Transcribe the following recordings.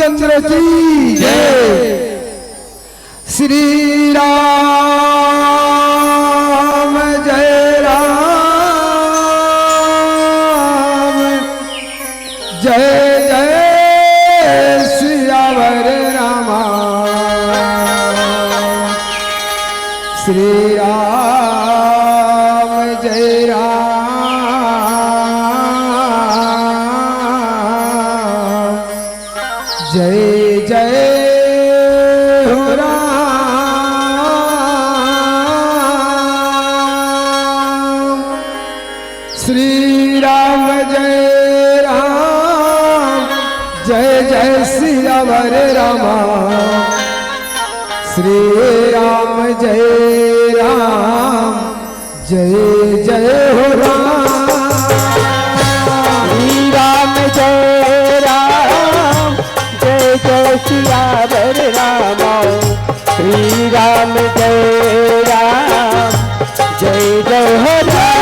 रामचंद्र की जय। श्री राम जय राम जय जय सियावर रामा। श्री राम जय राम जय जय हो राम। श्री राम जय राम जय जय सियावर रामा। श्री राम जय राम जय जय हो राम। श्री राम जय राम जय जय सियावर रामा। श्री राम जय राम जय जय हो राम।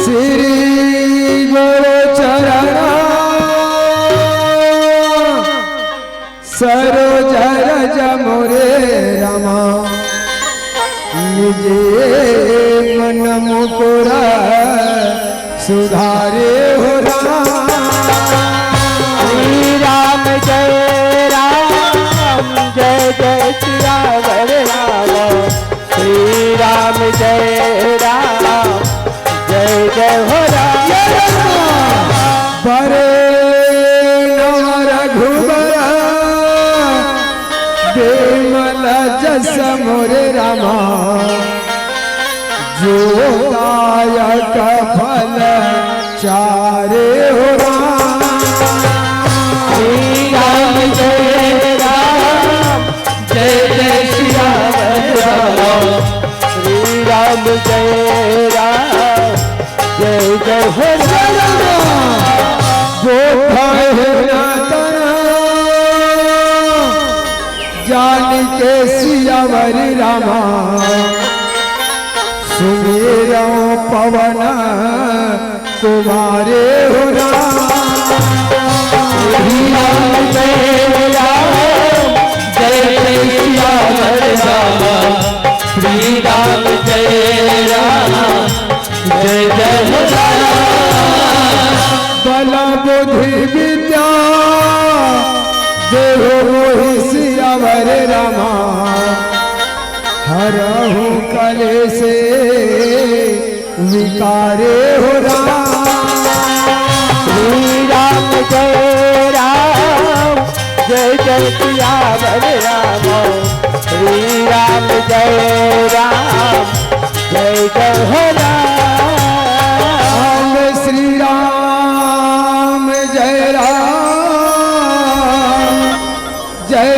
श्री गुरु चरण सरोज रज मोरे रमा। निजे मन मुकुर सुधारे हो राम। श्री राम जय राम जय जय सियावर रामा। श्री राम जय राम जय जय हो राम। बरे रघुबर बेमल जस मोरे रामा। जो दायक फल चारे हो राम। श्री राम जय राम जय जय सियावर रामा। श्री राम जय राम जय जय हो राम। जान के सियावर रामा। सुमेरो पवन कुमारे हो राम। श्री राम जय राम जय जय सियावर रामा। श्री राम जय राम जय जय हो राम। बल बुद्धि विद्या देहो मोहि सियावर रामा। हरहु कलेश विकारे हो राम। श्री राम जय राम जय जय सियावर रामा। श्री राम जय राम जय जय हो राम। श्री राम जय राम जय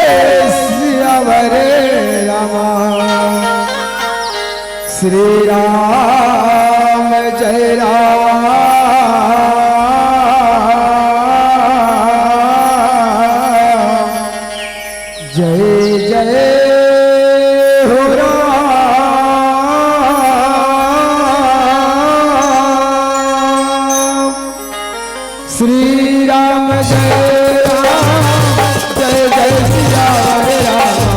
जय सियावर रामा। श्री राम जय राम जय जय हो राम। श्री राम जय राम जय जय सियावर रामा।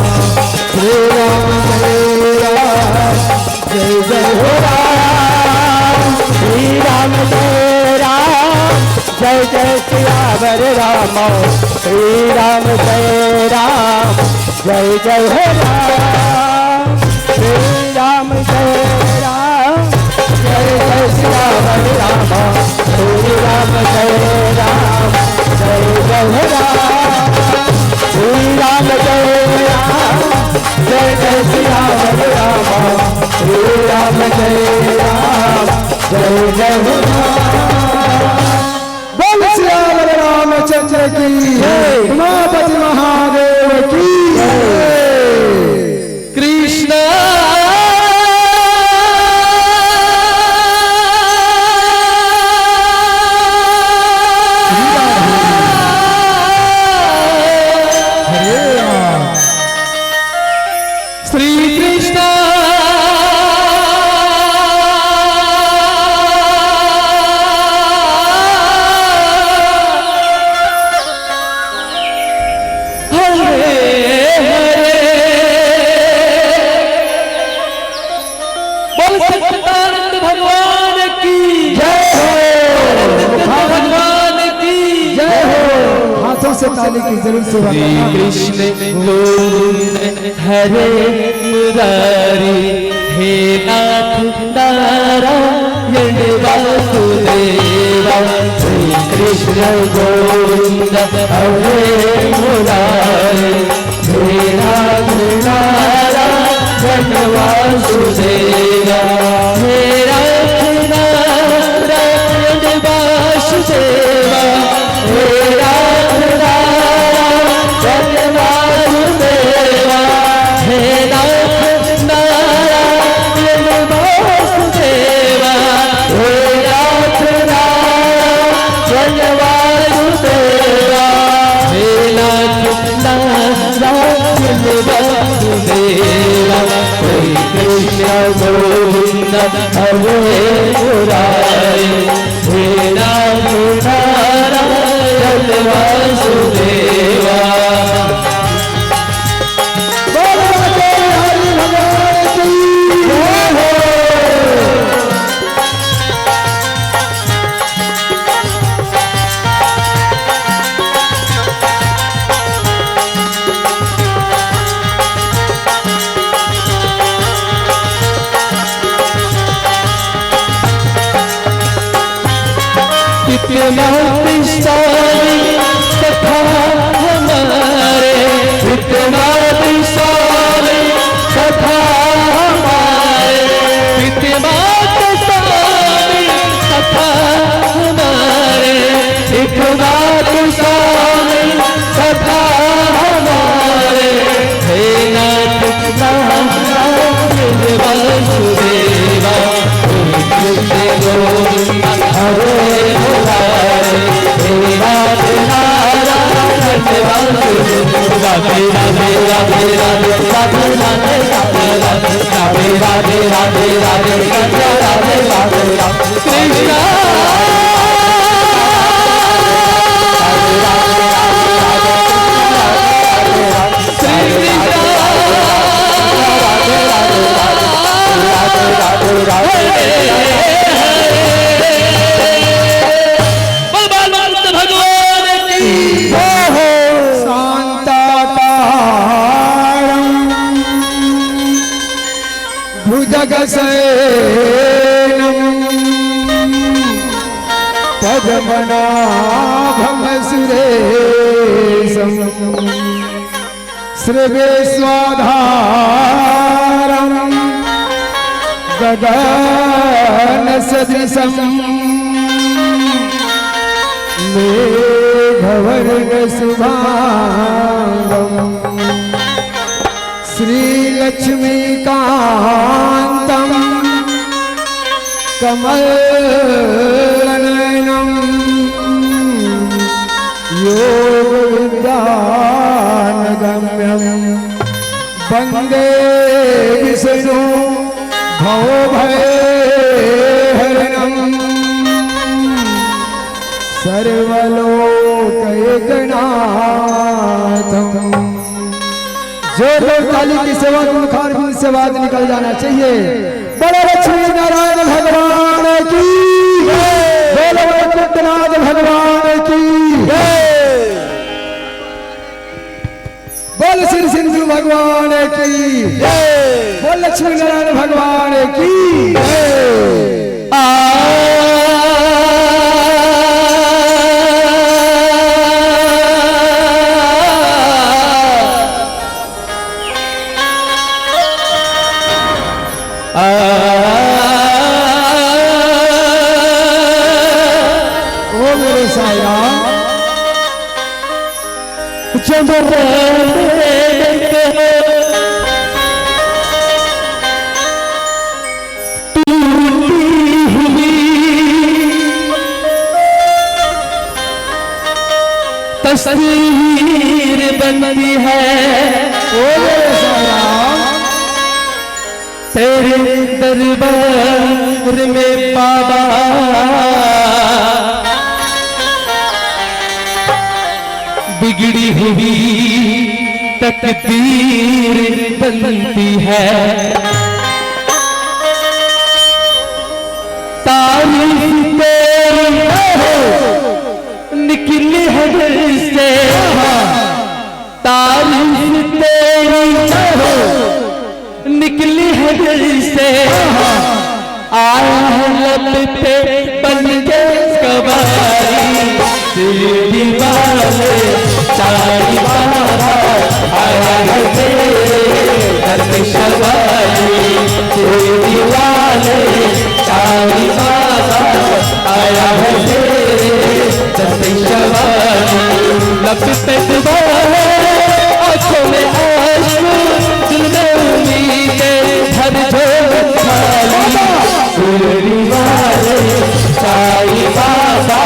श्री राम जय राम जय जय हो राम। श्री राम जय राम जय जय सियावर रामा। श्री राम जय राम जय जय हो राम। श्री राम जय राम जय जय सियावर रामा। श्री राम जय राम जय जय हो राम। श्री राम जय राम जय जय सियावर रामा। श्री राम जय राम जय जय हो राम। बोल सियावर रामचंद्र की जय। उमापति महादेव की जय। कृष्ण श्री कृष्ण सत्यानंद भगवान की जय हो, भगवान की जय हो। हाथों से ताली की जरूर सेवा करना। कृष्ण गोविंद हरे मुरारी, हे नाथ नारायण वासुदेवा। श्री कृष्ण गोविंद हरे मुरारी, हे नाथ नारायण वासुदेवा। हे नाथ नारायण वासुदेवा, हे नाथ नारायण वासुदेवा, हे नाथ नारायण वासुदेवा, हे नाथ नारायण वासुदेवा, हे नाथ नारायण वासुदेवा। श्री कृष्ण गोविंद हरे मुरारी, हे नाथ नारायण वासुदेवा। इतना विशाली कथा हमारे, इतना विशाली कथा हमारे, इतना विशाली कथा हमारे, इतना विशाली कथा हमारे। हे नाथ नारायण वासुदेवा, कृष्ण गोविंद हरे मुरारी, हे नाथ नारायण वासुदेवा। राधे राधे राधे राधे राधे राधे राधे राधे राधे राधे राधे राधे राधे कृष्णा। पद्मनाभं सुरेशं, श्रीवेश्वाधारं गगनसदृशं, मेघवर्णशुभांगं, श्रीलक्ष्मीकान्तं कमलनयनं, योगविद्यानगम्यं, वन्दे विष्णु भवभयहरणं, सर्वलोकैकनाथं। जो लोग काली की सेवा मुखार से आवाज निकल जाना चाहिए। बोलो लक्ष्मी नारायण भगवान की जय, बोलो वैकुंठनाथ भगवान की जय, बोल श्री सिंधु भगवान की जय, बोल लक्ष्मी नारायण भगवान की जय। तस्वीर बनती है तेरे दरबार में बाबा, बिगड़ी हुई तकदीर बनती है। तारीफ तेरी निकली है दिल से, तारीफ तेरी निकली है दिल से, आया है लब पे बन के कवारी, दिल वाले चारी बाबा आया है तेरे दर पे सवारी, दिल वाले चारी बाबा आया है तेरे दर पे सवारी। लब पे दुआ है, आँखों में आंसू, दिल में उम्मीदें, हर झोल खाली, दिल वाले चारी बाबा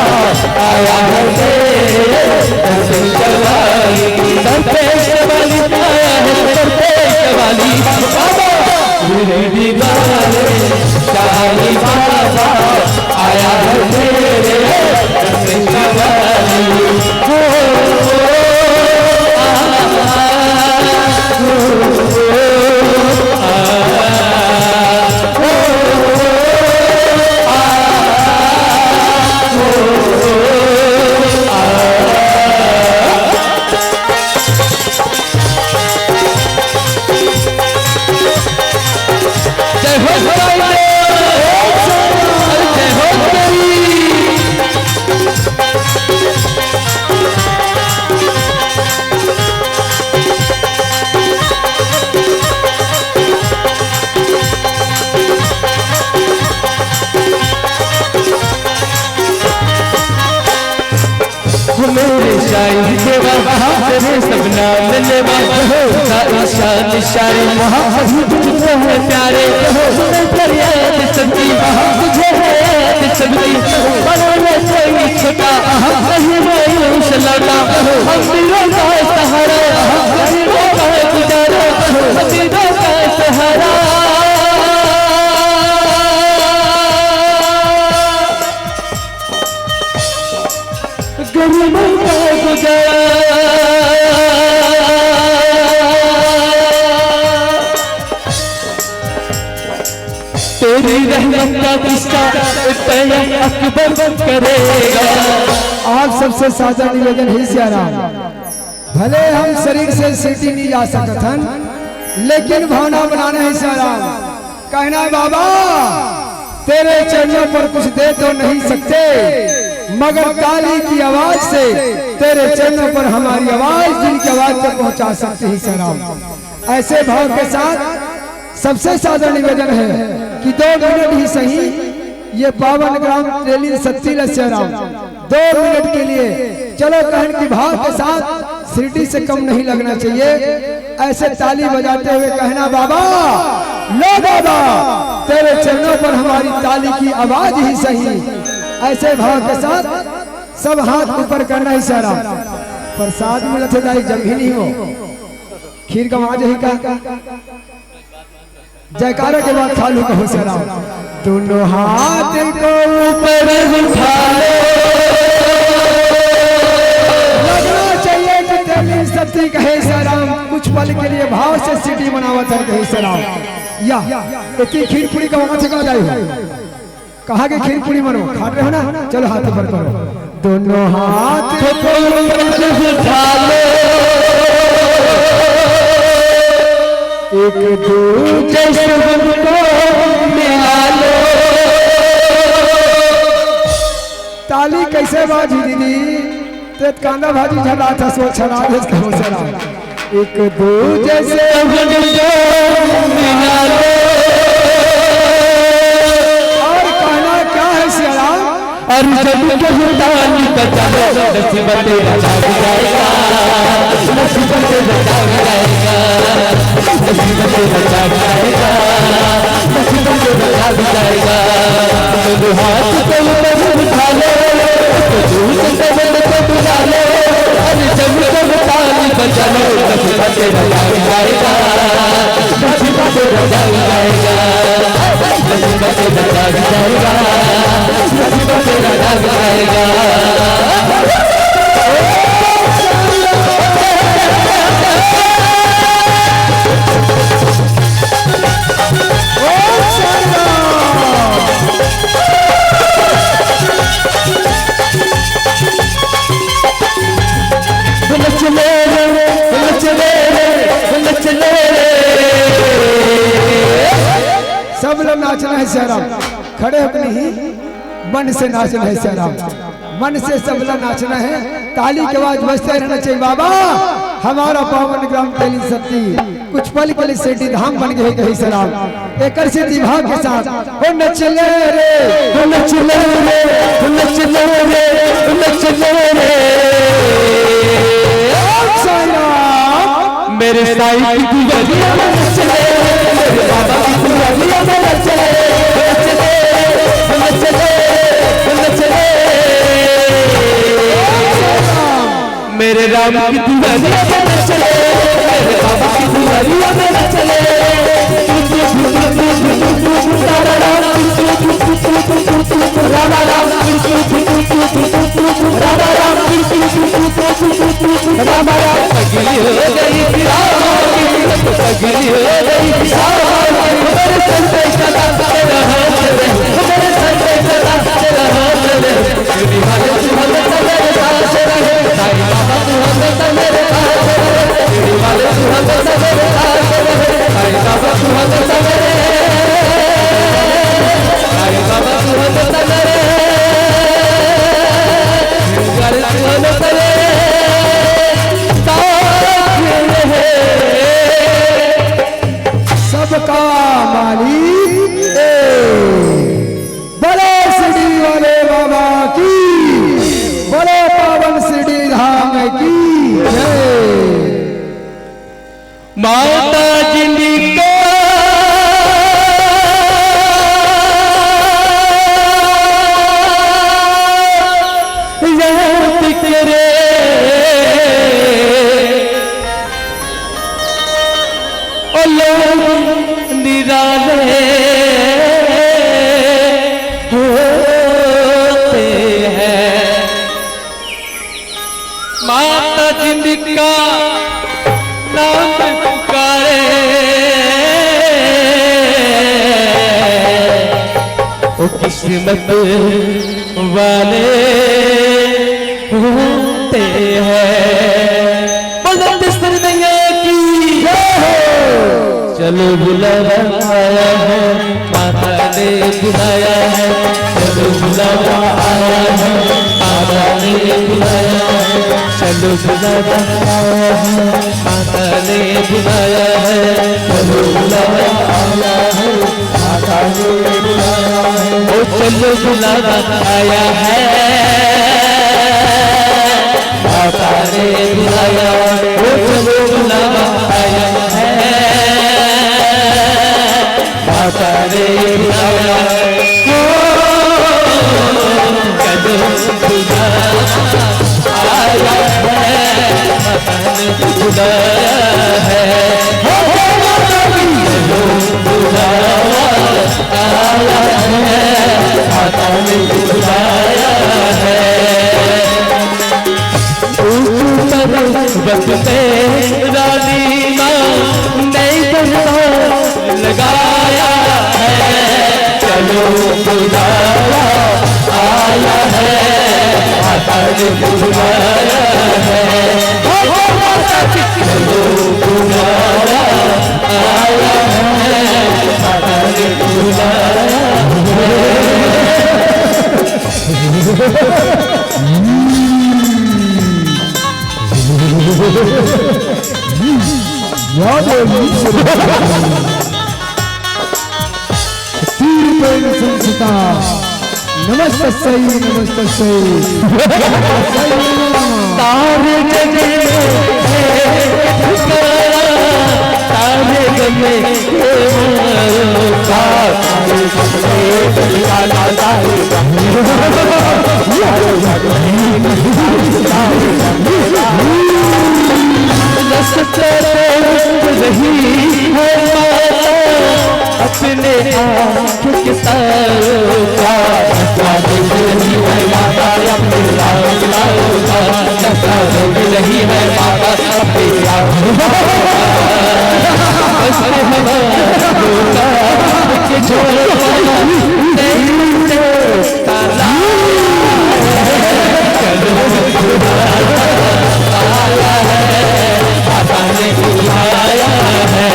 आया है तेरे दर पे सवारी, दर पे सवारी आया है दर पे सवारी बाबा, दिल वाले चारी बाबा आया है तेरे दर पे सवारी। मेरे शाही देवा तेरे सब नाम लेवा, शान शारे तुझको है प्यारे, सुने फरियाद सबकी तुझे है याद सबकी, बनोले कोई छोटा नहीं मायूस लौटा, हम दिलों का सहारा गरीबों का गुजारा, दिलों का सहारा गरीबों का गुजारा। तेरी रहमत का किस्सा अकबर करेगा। आप सबसे साझा निवेदन ही सियाराम, भले हम शरीर से सीटी नहीं जा सकते हन, लेकिन भावना बनाना है सियाराम। कहना बाबा तेरे चरणों पर कुछ दे तो नहीं सकते, मगर ताली की आवाज से तेरे चरणों पर हमारी आवाज दिल की आवाज तक पहुंचा सकते हैं सियाराम। ऐसे भाव के साथ सबसे साधा निवेदन है कि 2 मिनट ही सही, ये 52 ग्राम तेली सत्ती सियाराम 2 मिनट के लिए चलो कहन की भाव के साथ सीटी से कम नहीं लगना चाहिए। ऐसे ताली बजाते हुए कहना बाबा लो बाबा तेरे चरणों पर हमारी ताली की आवाज ही सही। ऐसे भाव के साथ सब हाथ ऊपर करना ही सारा। प्रसाद मिलत है जब ही नहीं हो, खीर का वहां ही का जयकारा के बाद खा लू कहो सारा। दोनों हाथ को ऊपर उठा लो, लगना चाहिए कि तेरी सत्ती कहे सलाम। कुछ पल के लिए भाव से सीटी बनावत है कहे सलाम। या इतनी खीर पूरी का वहां से कहा जाए, कहा कि खीर पूरी मनो खाट रहे हो ना, चलो हाथ ऊपर करो। दोनों हाथ को उठा लो, एक दूजे से हमको मिला लो। ताली कैसे बाजी दीदी, तेज कांदा भाजी झला था सो छला इसका होसला। एक दूजे से हमको मिला लो। और जब कहतानी बचाओ नसीब तेरा जाग जाएगा, नसीब तेरा जाग जाएगा, नसीब तेरा जाग जाएगा, नसीब तेरा जाग जाएगा। तो हाथ को ऊपर उठा लो, तो दूर से बंद को बुला लो। और जब कहतानी बचाओ नसीब तेरा जाग जाएगा, नसीब तेरा जाग जाएगा, नसीब तेरा जाग जाएगा, नसीब तेरा जाग जाएगा। ओ है श्याम, खड़े होकर नहीं मन से नाचना है श्याम, मन से सबला नाचना है, ताली के आवाज बजते रहना चाहिए। बाबा हमारा पावन ग्राम तेली शक्ति कुछ पल के लिए सेठी धाम बन गए कहीं सलाम, एक सिद्धि भाव के साथ ओ नचले रे, ओ नचले रे, ओ नचले रे, ओ नचले रे मेरे साईं की दुआरिया में नचले, मेरे बाबा की दुआरिया में नचले, नचले, नचले, नचले मेरे राम की दुआरिया में नचले, मेरे बाबा की दुआरिया में नचले, राम राम राम राम पगली हो गई पगली हो गई मेरे संते सदा तेरा हाथ रे, मेरे संते सदा तेरा हाथ रे, मेरी हालत हालत मेरे साथ रहे, साईं बाबा तू हमेशा मेरे साथ रहे, मेरी हालत हालत मेरे साथ रहे, साईं बाबा तू हमेशा मेरे, साईं बाबा तू हमेशा मेरे, हालत हालत मेरे सबका मालिक बड़े शिरडी वाले बाबा की, बड़े पावन शिरडी धाम की जय। माता जी का याद करे ओ लोग निराले होते हैं, माता जिंदगी का नाम पुकारे ओ किस्मत वाले होते हैं। बुलंद सरदैया की चलो बुलावा आया है, माता ने बुलाया है, चलो बुलावा आया है, माता ने बुलाया है, चलो बुलावा आया है, माता ने बुलाया है, चलो बुलावा आया है, माता ने बुलाया है, ओ चलो बुलावा आया है, माता ने बुलाया है, ओ चलो बुलावा आया है, माता ने बुलाया है, चलो बुलावा आया है, माता ने बुलाया है, चलो बुलावा आया है, माता ने बुलाया है। बसते रानी माँ नई दरबार लगाया है, चलो बुलावा आया है, माता ने बुलाया है, चलो बुलावा आया है, माता ने बुलाया संसिता नमस्ते सही, नमस्ते सही तारे जगे तारे जगे रही है अपने आँखों के तारों का, रही है माता अपने लालों का, रही है माता अपने लालों के छोड़ आया है, माता ने बुलाया है,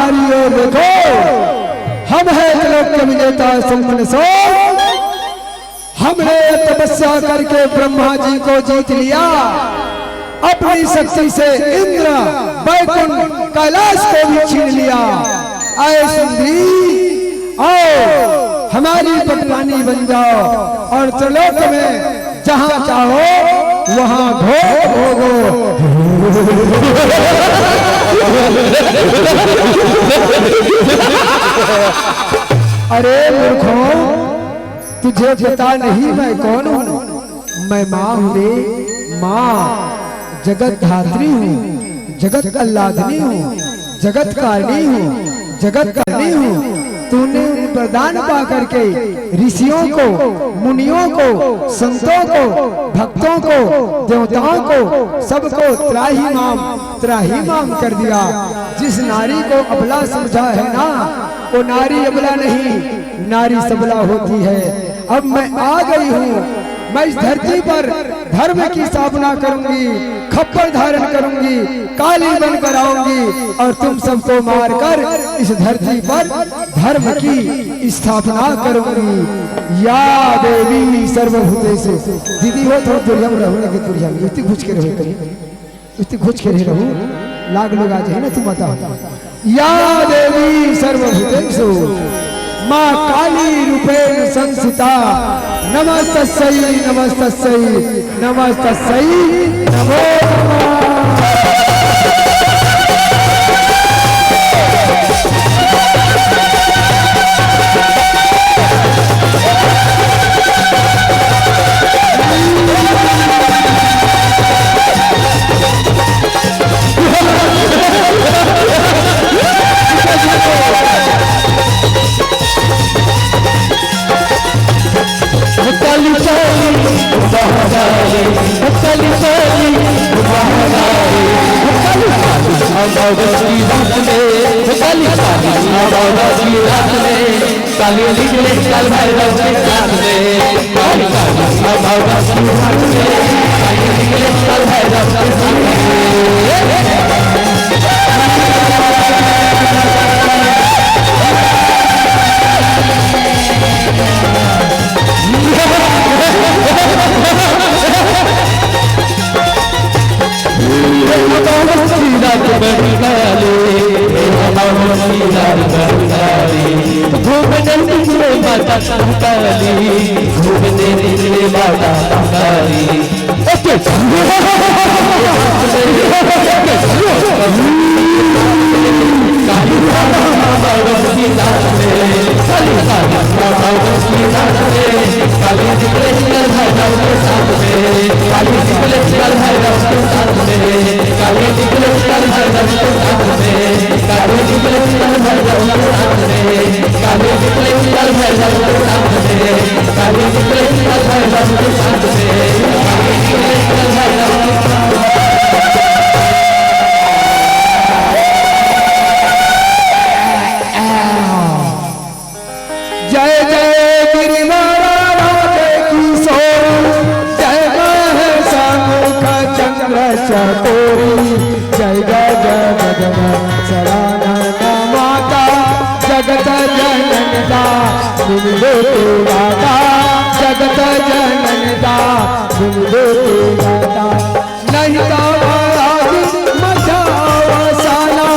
हमारी ओर देखो, हम है त्रिलोक के विजेता संपन्न सो। हमने तपस्या करके ब्रह्मा जी को जीत लिया, अपनी शक्ति से इंद्र वैकुंठ कैलाश को भी छीन लिया। आए सुंदरी, आओ हमारी पटरानी बन जाओ और त्रिलोक में जहां चाहो वहां भोगो। अरे मूर्खों, तुझे पता नहीं मैं कौन हूँ? मैं माँ हूँ रे, माँ। जगत धात्री हूँ, जगत कल्लाधनी हूँ, जगत कारणी हूँ, जगत करनी हूँ। तूने वरदान पा करके ऋषियों को, मुनियों को, संतों को, भक्तों को, देवताओं को, सबको त्राही माम कर दिया। जिस नारी को अबला समझा है ना, वो नारी अबला नहीं, नारी सबला होती है। अब मैं आ गई हूँ, मैं इस धरती पर धर्म की स्थापना करूंगी, खप्पर धारण करूंगी, काली बनकर आऊंगी और तुम सबको मारकर इस धरती पर धर्म की स्थापना करूंगी। या देवी सर्वभूतेषु, दीदी हो तो दुर्गम रहो, लेकिन दुर्गम इतनी घुस के रहो, इतनी घुस के रहो, लाग लोग आ जाए ना, तुम बताओ। या देवी सर्वभूतेषु माँ काली रूपेण संस्थिता, नमस्तस्यै नमस्तस्यै नमस्तस्यै नमो नमः। काली निकले कल भैरव के साथ में, काली निकले कल भैरव के साथ में। घूमने निकले माता काली, घूमने निकले माता काली। जय जय गिरिवारा राजे किशोर, जय महेश मुख चंद्र चकोरी, जय जगत सरानंद माता, जगत जननता बिंदु माता, जगत जननता बिंदु माता। नहीं मचावसाना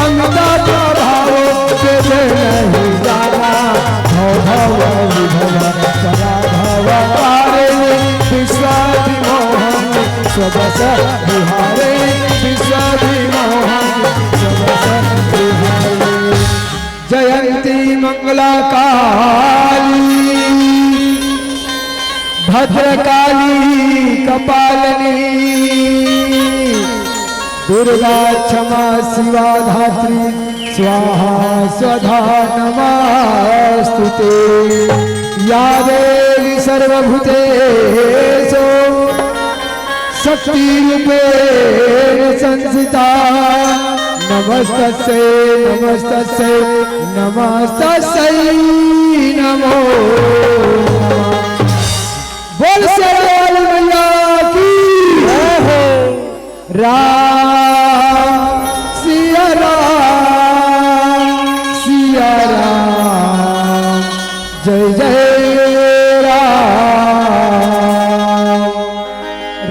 अमिता प्रभाव नहीं जाना, भव विभव सदा भवकारे, विश्वाभिमोहन स्वबस विहारे, विश्वाभिमोहन स्वबस विहारे। जयंती मंगला काली, भद्रकाली कपालिनी, दुर्गा क्षमा शिवा धात्री, स्वाहा स्वधा नमस्तुते। या देवी सर्वभूतेषु शक्तिरूपेण संस्थिता, नमस्तस्यै नमस्तस्यै नमस्तस्यै नमो नमः। बोल शेरावाली मैया की राम सिया राम। जय जय राम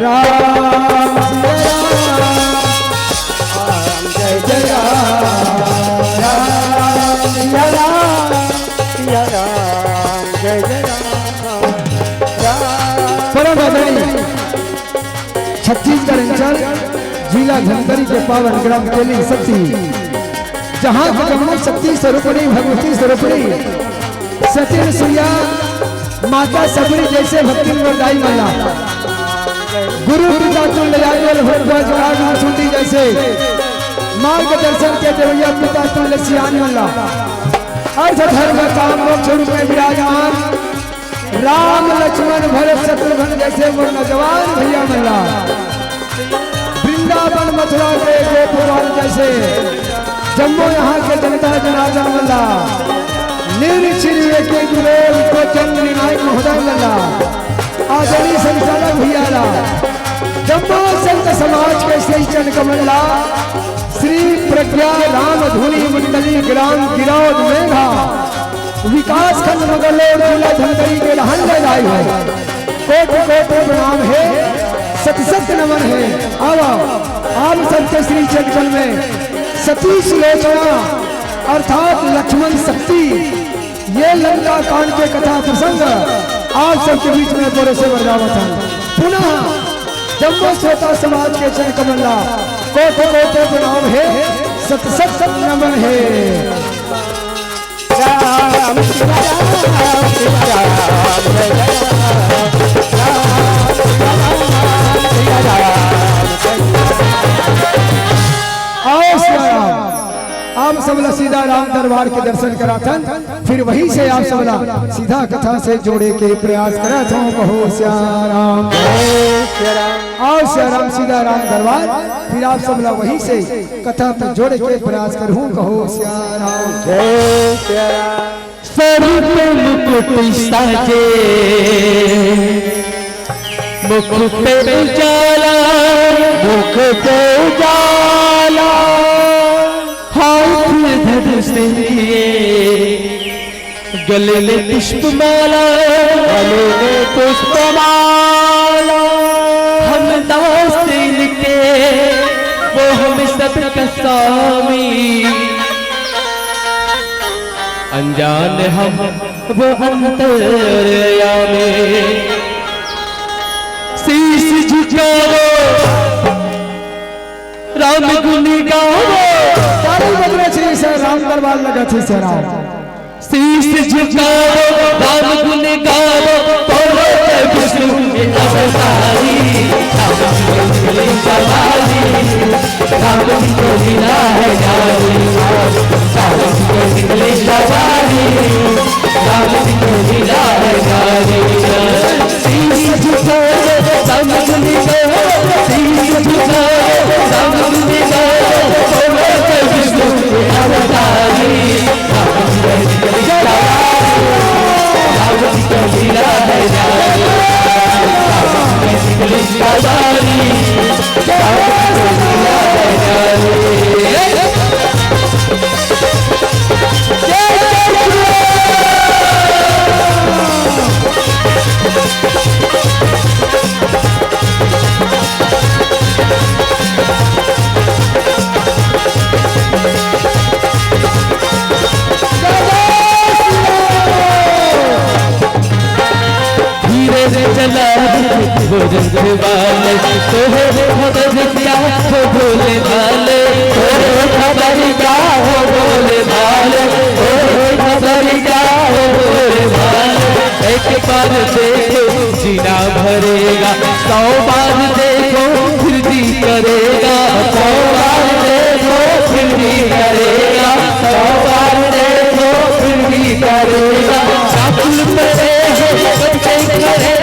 राम सिया राम जय जय राम सिया राम जय जय परम आदरणीय छत्तीसगढ़ अंचल जिला धमतरी के पावन ग्राम केली शक्ति जहाँ की जमुना शक्ति स्वरूपणी भगवती स्वरूपणी सतीन सुया माता सबरी जैसे भक्ति वरदाई मल्ला गुरु पिता तुल्य सुंदी जैसे मार्ग दर्शन के देवैया पिता तुल्य सियान मल्ला अर्थ धर्म काम मोक्ष रूप में विराजमान राम लक्ष्मण भरत शत्रुघ्न जैसे वो नौजवान भैया मल्ला वृंदावन मथुरा के गोपुरान जैसे जम्मू यहाँ के जनता जनार्दन मल्ला निर्चिर को चंद्र नायक महोदय मल्ला आदरणीय संचालक भैया जम्मू संत समाज के श्री चंद कमल्ला श्री प्रज्ञा राम धुनी मंडली ग्राम गिरौद मेघा विकास खंड नगरलोर जिला धमतरी के लहन ले जाए है कोटि कोटि प्रणाम है सत सत नमन है आवा आप सबके श्री चंचल में सतीश लोचना अर्थात लक्ष्मण शक्ति ये लंका कांड के कथा प्रसंग आप सबके बीच में बोले से बरगावत है पुनः जम्मू श्रोता समाज के चरण कमल्ला कोटि कोटि प्रणाम है सत सत नमन है राम आप सबला सीधा राम दरबार के दर्शन कराथन फिर वहीं से आप सबला सीधा कथा से जोड़े के प्रयास करत हूँ कहो श्याराम आओ श्याराम सीधा राम दरबार फिर आप सबला वहीं से कथा पे जोड़े के प्रयास करूँ कहो श्याराम जय श्याराम सर पे मुकुट साजे मुख पे उजाला मुख पे उजाला हाथ धनुष लिए गले में पुष्पमाला गले में पुष्पमाला हम दास इनके वो हम सबका स्वामी अनजान हम वो अंतर्यामी शीश झुकाओ राम गुण गाओ श्री से राम दरबार लगा थी से राम शीश झुकाओ राम गुण गाओ बोलो जय विष्णु के अवतारी राम को लीला है जारी राम को निकले सवारी राम को लीला है जारी शीश झुकाओ राम गुण गाओ शीश झुकाओ राम गुण गाओ बोलो जय विष्णु के अवतारी राम को लीला है जारी राम को निकले सवारी राम को लीला है जारी चला भोले वाले तोहरे खबर क्या हो भोले वाले तोहरे खबर क्या हो भोले वाले तोहरे खबर क्या हो भोले वाले एक बार देखो जीना भरेगा 100 बार देखो फिर जी करेगा 100 बार देखो फिर जी करेगा 100 बार देखो फिर जी करेगा साकुल पड़े हैं सबसे खड़े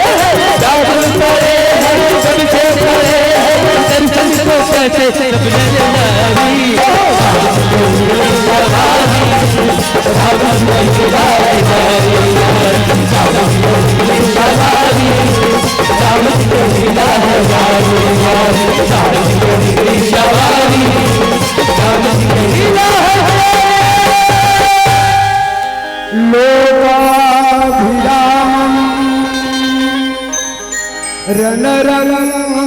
दादुल पड़े हैं सबसे खड़े हैं दर्शन को कैसे सब नजरावी लोका रणरंगधीरं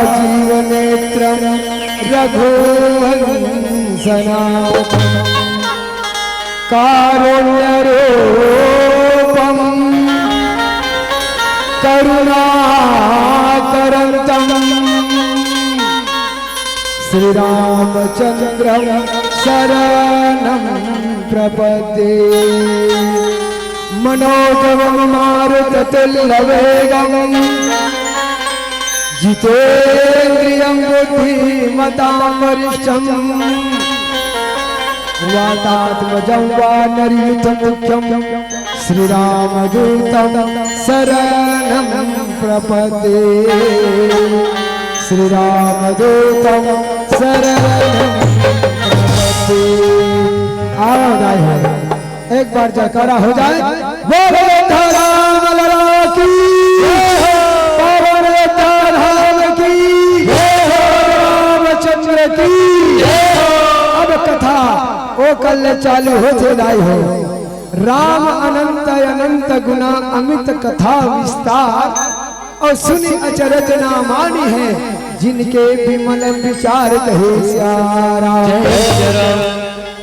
राजीवनेत्रं रघुवंशनाथं कारुण्यरूपं करुणाकरन्तं श्रीरामचन्द्रं शरणं प्रपद्ये मनोजवं मारुततुल्यवेगं जितेन्द्रियं बुद्धिमतां वरिष्ठं वातात्मजं वानरयुतमुख्यं श्रीरामदूतं शरणं प्रपद्ये श्रीरामदूतं शरणं प्रपद्ये। आओ गाए एक बार जयकारा हो जाए। बोलो राम लला की पवन धाम की रामचंद्र की। अब कथा ओ कल चालू होते दाई हो। राम अनंत अनंत गुना अमित कथा विस्तार और सुनी अचरज ना मानी है जिनके विमल विचार कहे सियारा।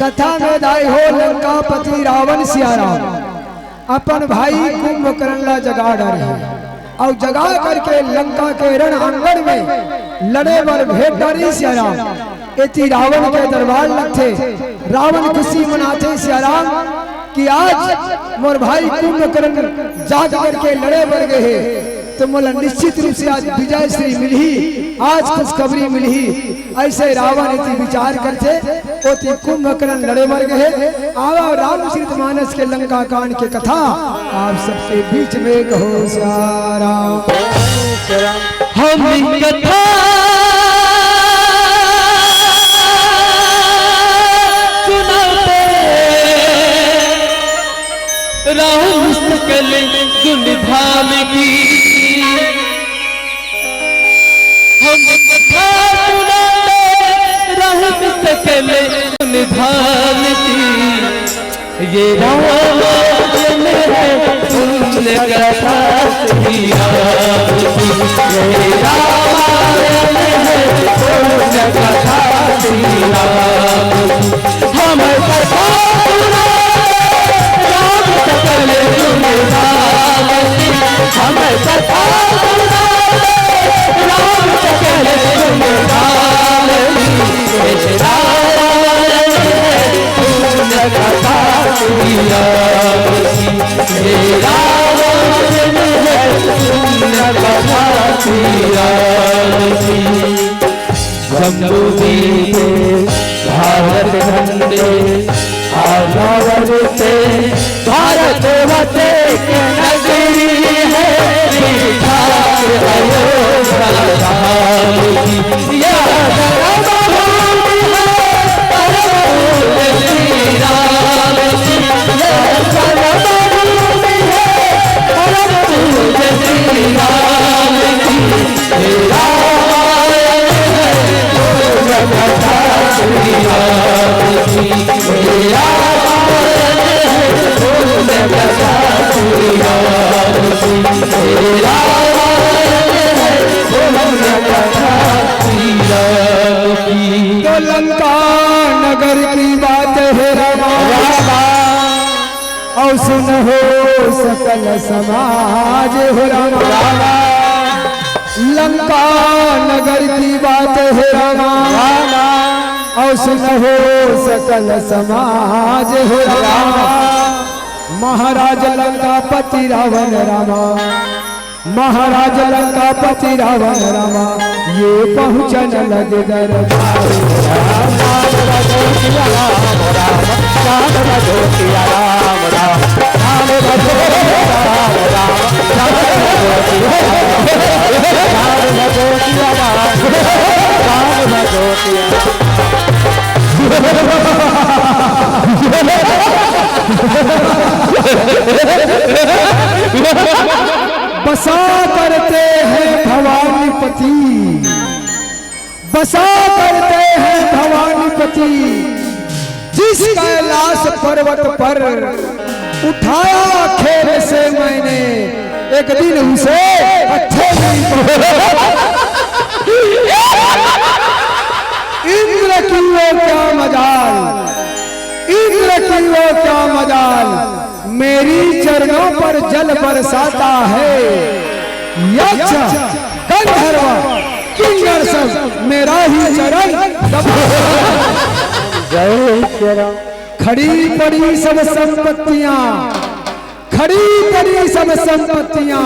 कथा में दाई हो लंकापति रावण सियाराम अपन भाई कुंभकर्ण ला जगा डाले और जगा करके लंका के रण आंगन में लड़े बर भेंट डाली सियाराम। एती रावण के दरबार लगते रावण खुशी मनाते सियाराम कि आज मोर भाई कुंभकर्ण जाग करके लड़े बर गए तो मोला निश्चित रूप से आज विजय श्री मिली, आज खुशखबरी मिली। ऐसे रावण इति विचार करते ओति कुंभकर्ण लड़े मर गए। आवा रामचरितमानस के लंका कांड के कथा आप सबके बीच में कहो सारा हम कथा सुनाते राम मुस्तकिल गुण धाम की। हम कथा सुनाते राम मुस्तकिल गुण धाम की। ये रामायण है पुण्य कथा श्री राम की। ये रामायण है पुण्य कथा श्री राम की। हम कथा सुनाते राम मुस्तकिल गुण धाम की। हम कथा सुनाते राम मुस्तकिल गुण धाम की। ये रामायण है पुण्य कथा श्री राम की। ये रामायण है पुण्य कथा श्री राम की। जम्बूद्वीप भारत खंडे आधावर से भारत वते के नगरी है अयोध्या धाम की। या तो लंका नगर की बात है रामा और सुन हो सकल समाज हो रामा। लंका नगर की बात है रामा और सुन हो सकल समाज हो रामा। महाराज लंकापति रावण रामा, महाराज लंकापति रावण रामा ये पहुँचन लगे दरबार। बसा करते हैं भवानीपति, बसा करते हैं भवानीपति जिस कैलाश पर्वत पर उठाया खेल से मैंने एक दिन उसे अच्छे इंद्र की वो क्या मजाल, इंद्र की वो क्या मजाल, मेरी चरणों पर जल बरसाता है। यक्ष गंधर्व किन्नर सब मेरा ही चरण जय श्री राम। खड़ी पड़ी सब संपत्तियां, खड़ी पड़ी सब संपत्तियां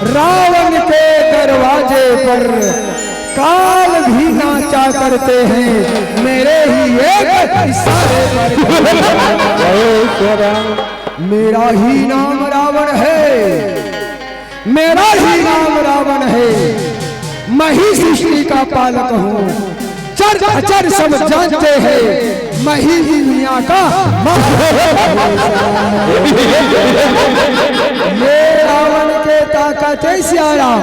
रावण के दरवाजे पर काल भी नाचा करते हैं मेरे ही एक इशारे पर। जय श्री राम। मेरा ही नाम रावण है, मेरा ही नाम रावण है, मैं ही सृष्टि का पालक हूँ, चर अचर सब जानते हैं, मैं ही दुनिया का ये रावण के ताकत है सियाराम।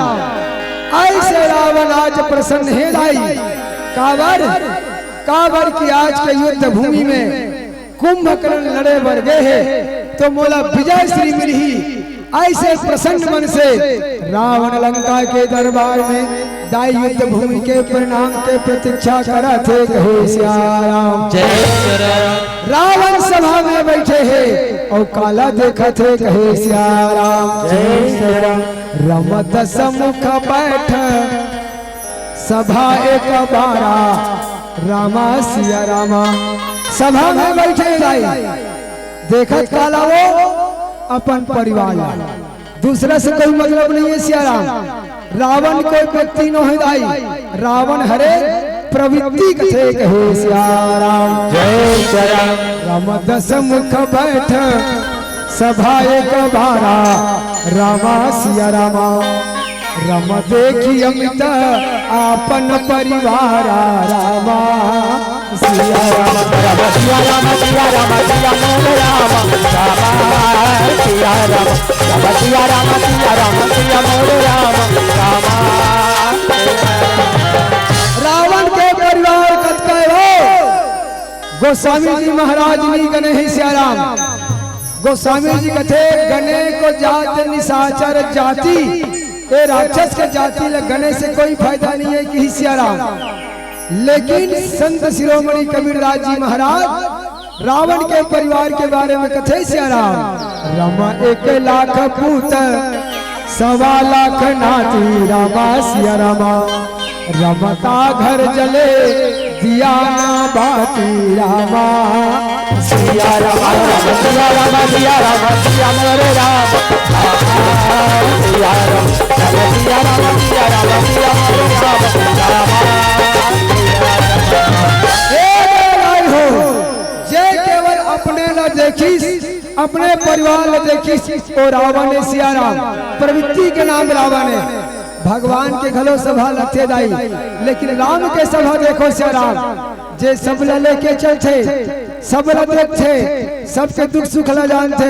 ऐसे रावण आज प्रसन्न है लाई काबर, काबर की आज के युद्ध भूमि में कुंभकर्ण लड़े बर गए हैं तो मोला विजय श्री मिली। ऐसे प्रसन्न मन से रावण लंका के दरबार में दाई युद्ध भूमि के परिणाम के प्रतीक्षा करा थे कहे सियाराम। जय श्री राम। रावण सभा में बैठे हैं और काला देखा थे कहे सियाराम। जय श्री राम। रमत सम्मुख बैठ सभा एक बारा, रामा सिया रामा। सभा में बैठे दाई देखत काला वो अपन परिवार, दूसरा से कोई मतलब नहीं है सियाराम। रावण कोई व्यक्ति न है दाई, रावण हरे प्रवृत्ति कथे कहे सियाराम। जय श्री राम। राम सम्मुख बैठ सभा एक बारा, रामा सिया रामा। रम देखी अमित आपन परिवार, रामा सिया राम। राम सिया राम सिया राम सिया मोर राम राम सिया राम। राम सिया राम सिया राम सिया मोर राम राम। रावण के परिवार कत कहो गोस्वामी जी महाराज नहीं गने ही सियाराम। गोस्वामी जी कथे गने को जात निशाचर जाति, ये राक्षस के जाति गने से कोई फायदा नहीं है कि सियाराम। लेकिन संत शिरोमणि कबीरदास जी महाराज रावण के परिवार के बारे में कथे सियाराम। रामा 1 लाख पूत 1.25 लाख नाती, रामा सिया रामा। रमता घर जले दिया ना बाती, रामा सिया रामा। सिया राम सिया राम सिया मोर राम सिया राम। राम सिया राम सिया राम सिया मोर राम जय केवल अपने न देखिस, अपने परिवार न देखिस ओ रावण ने सियाराम। प्रवृत्ति के नाम रावण है, भगवान के घलो सभा लथे दाई, लेकिन राम के सभा देखो सियाराम। जे सब लेके चलते, सब देखते, सबके दुख सुख ला जानते।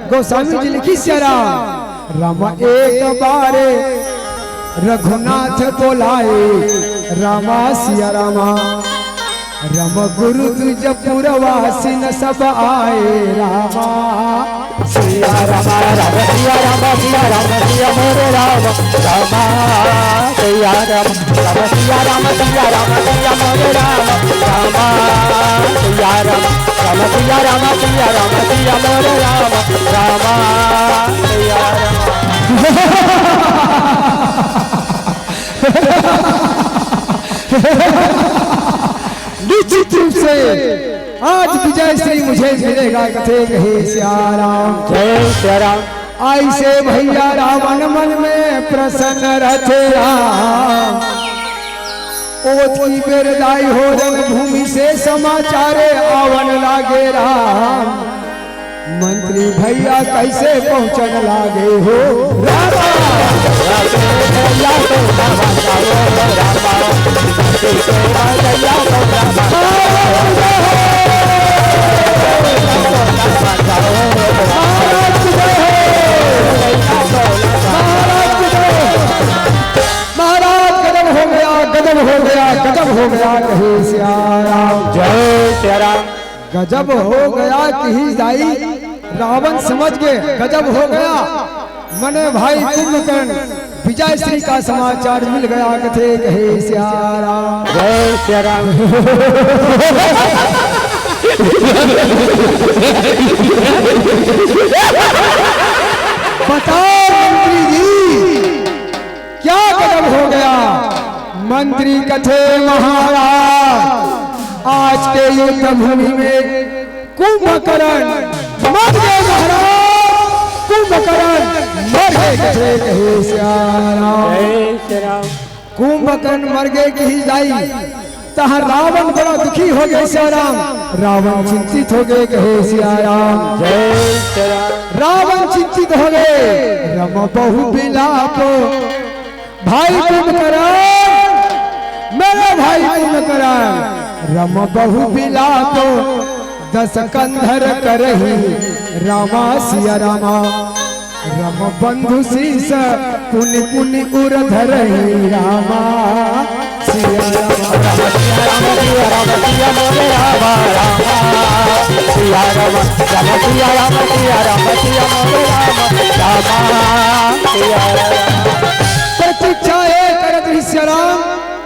गोस्वामी जी लिखी सियाराम। राम एक बारे रघुनाथ बोलाए, रामा सिया रामा। रम गुरु तुझ पुरवासी न सब आए, रामा सिया रामा। राम सिया राम सिया राम सिया मोर राम राम सिया राम। राम सिया राम सिया राम सिया मोर राम राम सिया राम। राम सिया राम सिया राम सिया मोर राम राम सिया राम। निश्चित रूप से आज विजय श्री मुझे मिलेगा कथे कहे सियाराम। जय श्री राम। ऐसे भैया रावण मन में प्रसन्न रथे राम। ओत की बेरदाई हो रणभूमि से समाचारे आवन लागे राम। मंत्री भैया कैसे पहुंचन लागे हो रामा। महाराज गजब हो गया, गजब हो गया, गजब हो गया कहे सियाराम। जय श्री राम। गजब हो गया कि दाई रावण समझ गए गजब हो गया। मने भाई कुंभकर्ण विजय श्री का समाचार मिल गया। कथे कहे सियाराम जय श्री राम। बताओ मंत्री जी क्या गजब हो गया। मंत्री कथे महाराज आज के युद्ध भूमि में कुंभकर्ण मर गए महाराज। कुंभकर्ण मर गए। कथे कहे सियाराम जय श्री राम। कुंभकर्ण मर गए की जाई तहाँ रावण बड़ा दुखी हो गए सियाराम। रावण चिंतित हो गए। कहे सियाराम जय श्री राम। रावण चिंतित हो गए। रम बहु बिलाप भाई कुंभकर्ण मेरे भाई कुंभकर्ण रम बहु बिलाप दस कंधर करही रामा सिया रामा। रम बंधु शीस पुनि पुनि उर धरही रामा सिया रामा। सिया राम सिया मोरे रामा रामा सिया राम सिया राम सिया राम सिया मोरे रामा रामा सिया राम। प्रतीक्षा करत रही सिया राम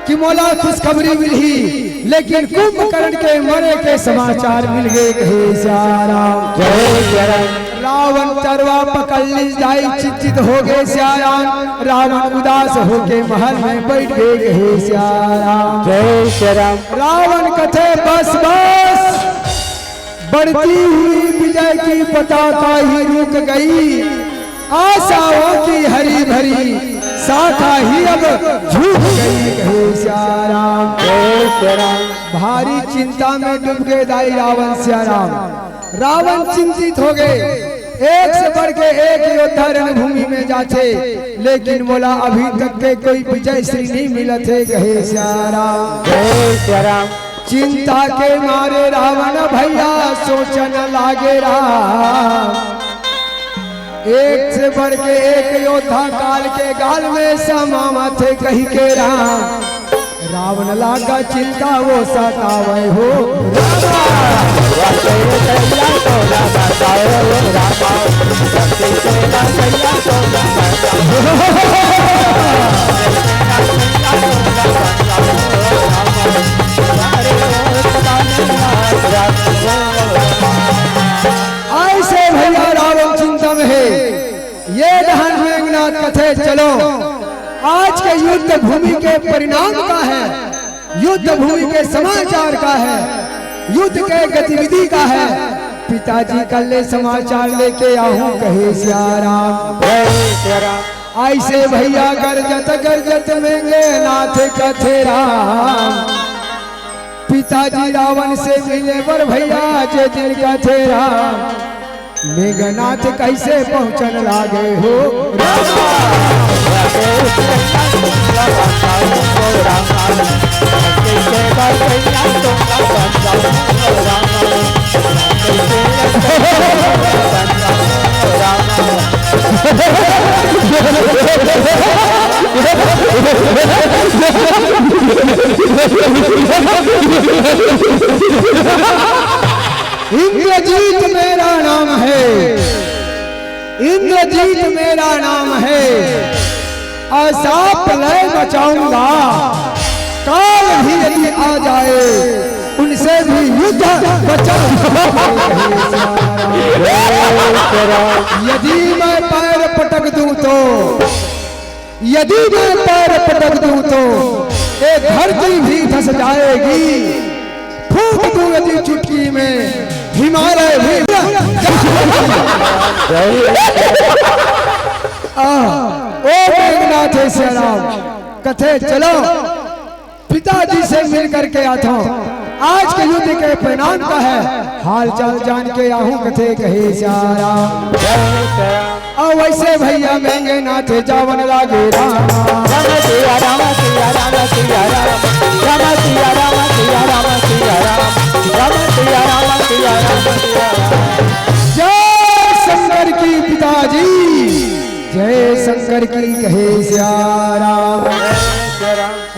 कि मोला खुशखबरी मिली, लेकिन कुंभकर्ण के मरे के समाचार मिल गए। कहे सिया राम जय श्री राम। रावण चरवा पकड़ ली जाई चिंतित हो गए सिया राम। रावण उदास होके महल में बैठ गए। कहे सिया राम जय श्री राम। रावण कथे बस बस बढ़ती हुई विजय की पताका ही रुक गई। आशाओं की हरी भरी शाखा ही अब झुक गई। कहे सिया राम जय श्री राम। भारी चिंता में डूब गए दाई रावण सिया राम। रावण चिंतित हो गए। एक से बढ़ के एक योद्धा रणभूमि में जाते, लेकिन बोला अभी तक के कोई विजय श्री नहीं मिला थे। कहे सिया राम जय श्री राम। चिंता के मारे रावण भैया सोचन लागे राम। एक से बढ़ के एक योद्धा काल के गाल में समामा थे कही के राम। रावण लागा चिंता वो सतावे हो ऐसे भैया रावण चिंता में है। ये दहन मेघनाथ कथे चलो आज के युद्ध भूमि के परिणाम का है, युद्ध भूमि के समाचार का है, युद्ध के गतिविधि का है। पिताजी कल समाचार लेके आऊं। कहे सिया राम जय श्री राम। ऐसे भैया गरजत गरजत मेंगे नाथ कथे राम। पिताजी रावण से मिले पर भैया जे दिल कथे राम। मेघनाथ कैसे पहुंचन लागे हो इंद्रजीत मेरा नाम है, इंद्रजीत मेरा नाम है। ऐसा प्रलय बचाऊंगा, काल भी यदि आ जाए उनसे भी युद्ध बचाऊंगा। यदि मैं पैर पटक दूं तो, यदि मैं पैर पटक दूं तो एक धरती भी धस जाएगी। फूंक दूं यदि चुटकी में हिमालय भी। ओ मेघनाथ श्री राम कथे चलो पिताजी से मिल करके आता हूँ। आज के युद्ध के परिणाम का है हाल चाल जान के आऊं। कथे कहे सारा और वैसे भैया महंगे नाथ जावन लागे राम सिया राम सिया राम सिया राम राम सिया राम सिया राम सिया राम राम सिया राम सिया राम। जय शंकर की पिताजी, जय शंकर की कहे सिया राम।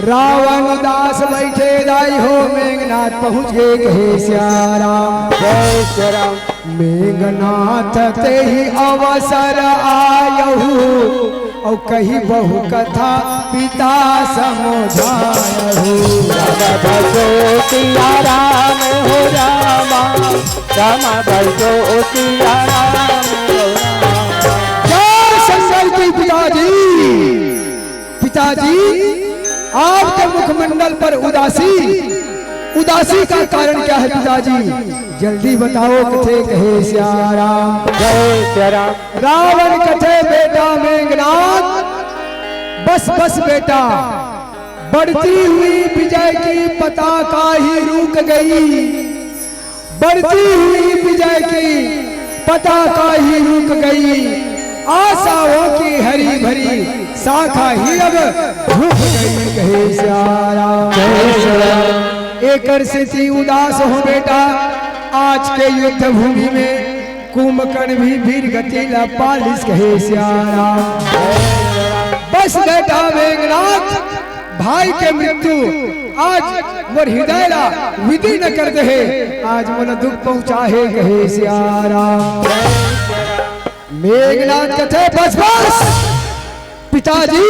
रावण दास बैठे दाई हो मेघनाथ पहुँच गए कहे सिया राम। जय श्री राम। मेघनाथ ते ही अवसर आयहु और कही बहु कथा पिता समझायहु। राम भजो सिया राम हो रामा, राम भजो सिया राम हो रामा। जय शंकर की पिताजी। पिताजी आपके मुखमंडल पर उदासी का कारण क्या है पिताजी? जल्दी बताओ कथे कहे श्याराम। जय श्री राम। रावण कथे बेटा मेघनाथ, बस बेटा, बढ़ती हुई विजय की पताका ही रुक गई, बढ़ती हुई विजय की पताका ही रुक गई, आशाओं की हरी भरी शाखा ही अब झुक गई। कहे श्याराम। जय श्री राम। एक स्थिति उदास हो बेटा, आज के युद्ध भूमि में कुंभकर्ण भी वीर गतिला पालिस। कहे श्याराम। बस बेटा मेघनाथ, भाई के मृत्यु आज मोर हृदय ला विधि न कर दे, आज मोला दुख पहुंचा है। कहे श्याराम। मेघनाथ कथे बस पिताजी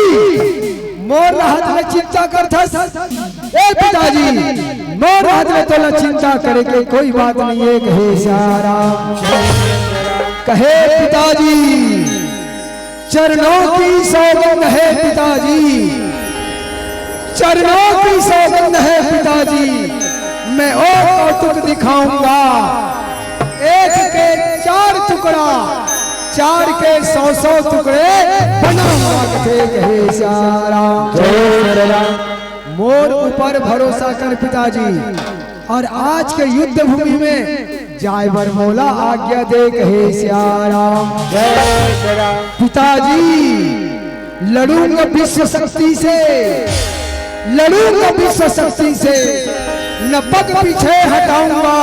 मोर हाथ में चिंता करता। ए पिताजी मोर हाथ में तोला चिंता करे के कोई बात नहीं है। कहे श्याराम। कहे पिताजी चरणों की सौगंध है पिताजी, चरणों की सौगंध है पिताजी, मैं और कौतुक दिखाऊंगा। एक के 4 टुकड़ा, 4 के 100 टुकड़े बनाऊंगा। कहे श्याराम। मोर ऊपर भरोसा कर पिताजी, और आज के युद्ध भूमि में जाय बर मौला आज्ञा दे। कहे श्याराम। पिताजी लड़ूंगा विश्व शक्ति से, लड़ूंगा विश्व शक्ति से, न पग पीछे हटाऊंगा,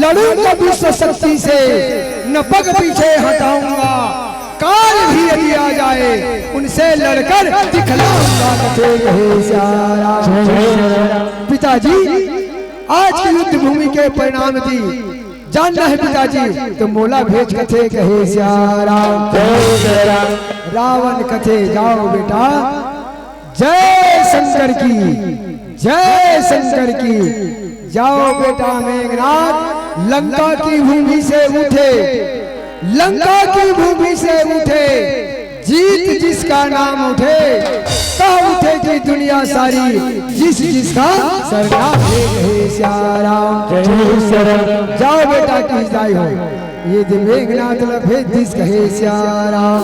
लड़ूंगा विश्व शक्ति से, न पग पीछे हटाऊंगा। काल भी यदि आ जाए उनसे लड़कर दिखलाऊंगा। कहे श्याराम। पिताजी आज की युद्ध भूमि के परिणाम दी जानना है पिताजी, तो मोला भेज कथे। कहे श्याराम। रावण कथे जाओ बेटा, जय शंकर की, जय शंकर की। जाओ बेटा मेघनाथ, लंका की भूमि से उठे, लंका की भूमि से उठे, जीत जिसका नाम उठे, तब उठे की दुनिया सारी, जिसका सरनाम है। कहे श्याराम। जाओ बेटा की जाय हो, ये मेघनाथ भेज दिस। कहे श्याराम।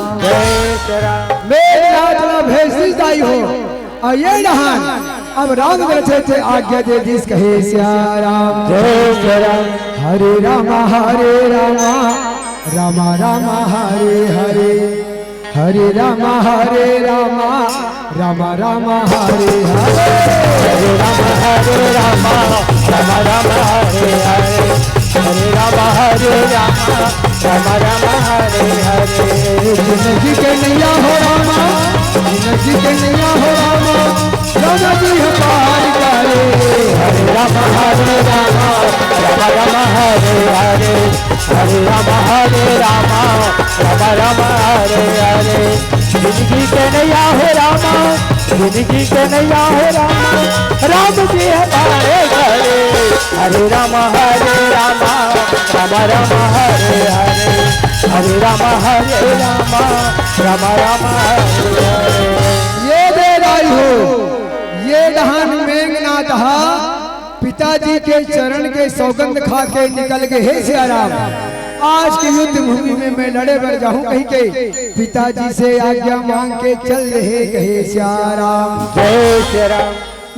मेघनाथ भेज दिस जाय हो, और ये नहान अब राम बैठे थे आज्ञा दे दिस। कहे श्याराम। हरे रामा रामा रामा हरे हरे, हरे रामा रामा रामा हरे हरे, हरे रामा रामा रामा हरे हरे, हरे रामा रामा हरे हरे। जिंदगी के नैया हो रामा, जिंदगी के नैया हो रामा, रामा जी पार करे। हरे रामा रामा रामा हरे हरे, हरे रामा रामा हरे हरे। जिंदगी के नैया हो रामा, जिंदगी के नैया हो रामा, राम जी हमारे घरे। हरे रामा रामा रामा हरे हरे, हरे रामा रामा हरे हरे। ये दे रही हो, ये दहान मेघनाथ पिताजी के चरण के सौगंध खा के निकल गए। हे श्याराम, आज के युद्ध भूमि में मैं लड़े बर जाऊं कहीं के, पिताजी से आज्ञा मांग के चल रहे। कहे श्याराम। जय श्री राम।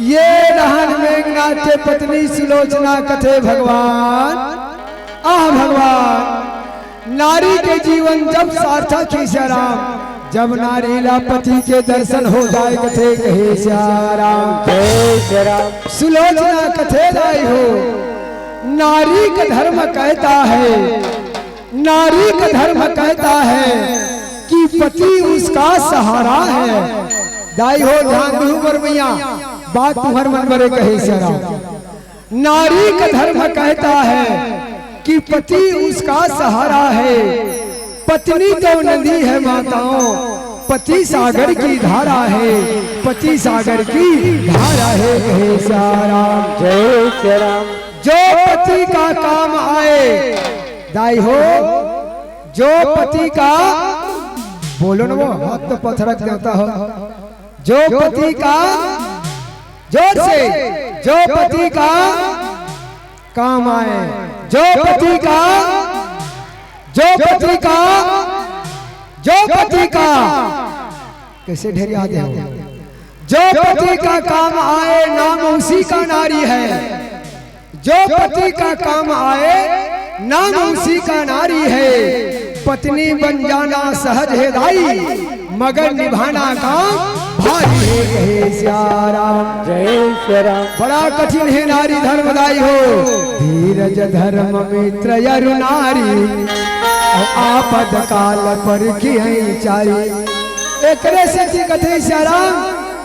ये दहान मेघनाथ के पत्नी सुलोचना कथे भगवान, आह भगवान, नारी के जीवन जब सार्थक है श्याराम, जब नारी ला पति के दर्शन हो जाए। कथे कहे श्याराम। जय श्री राम। सुलोचना कथे लाई हो, नारी का धर्म कहता है, नारी का धर्म कहता है कि पति उसका सहारा है। दाई हो ध्यान दू बरमैया, बात तुम्हार मन बरे। कहे श्याराम। नारी का धर्म कहता है कि पति उसका सहारा है, पत्नी तो नदी है माताओं, पति सागर की धारा है, पति सागर की धारा है। कहे सारा जय श्री राम। जो पति का काम आए दाई हो, जो पति का बोलो ना, वो हाथ तो पत्थरक देता हो, जो पति का जोर से, जो पति का काम आए, जो पति का, जो पति का, जो पति का, कैसे ढेर याद है, जो पति का काम आए नाम उसी का नारी है, जो पति का काम आए नाम उसी का नारी है। पत्नी बन जाना सहज है दाई, मगर निभाना काम भारी है। कहे सियारा जय श्री राम। बड़ा कठिन है नारी धर्मदाई हो, धीरज धर्म मित्र यरु नारी, आपद काल पर की चारी। एक से कथे सियारा,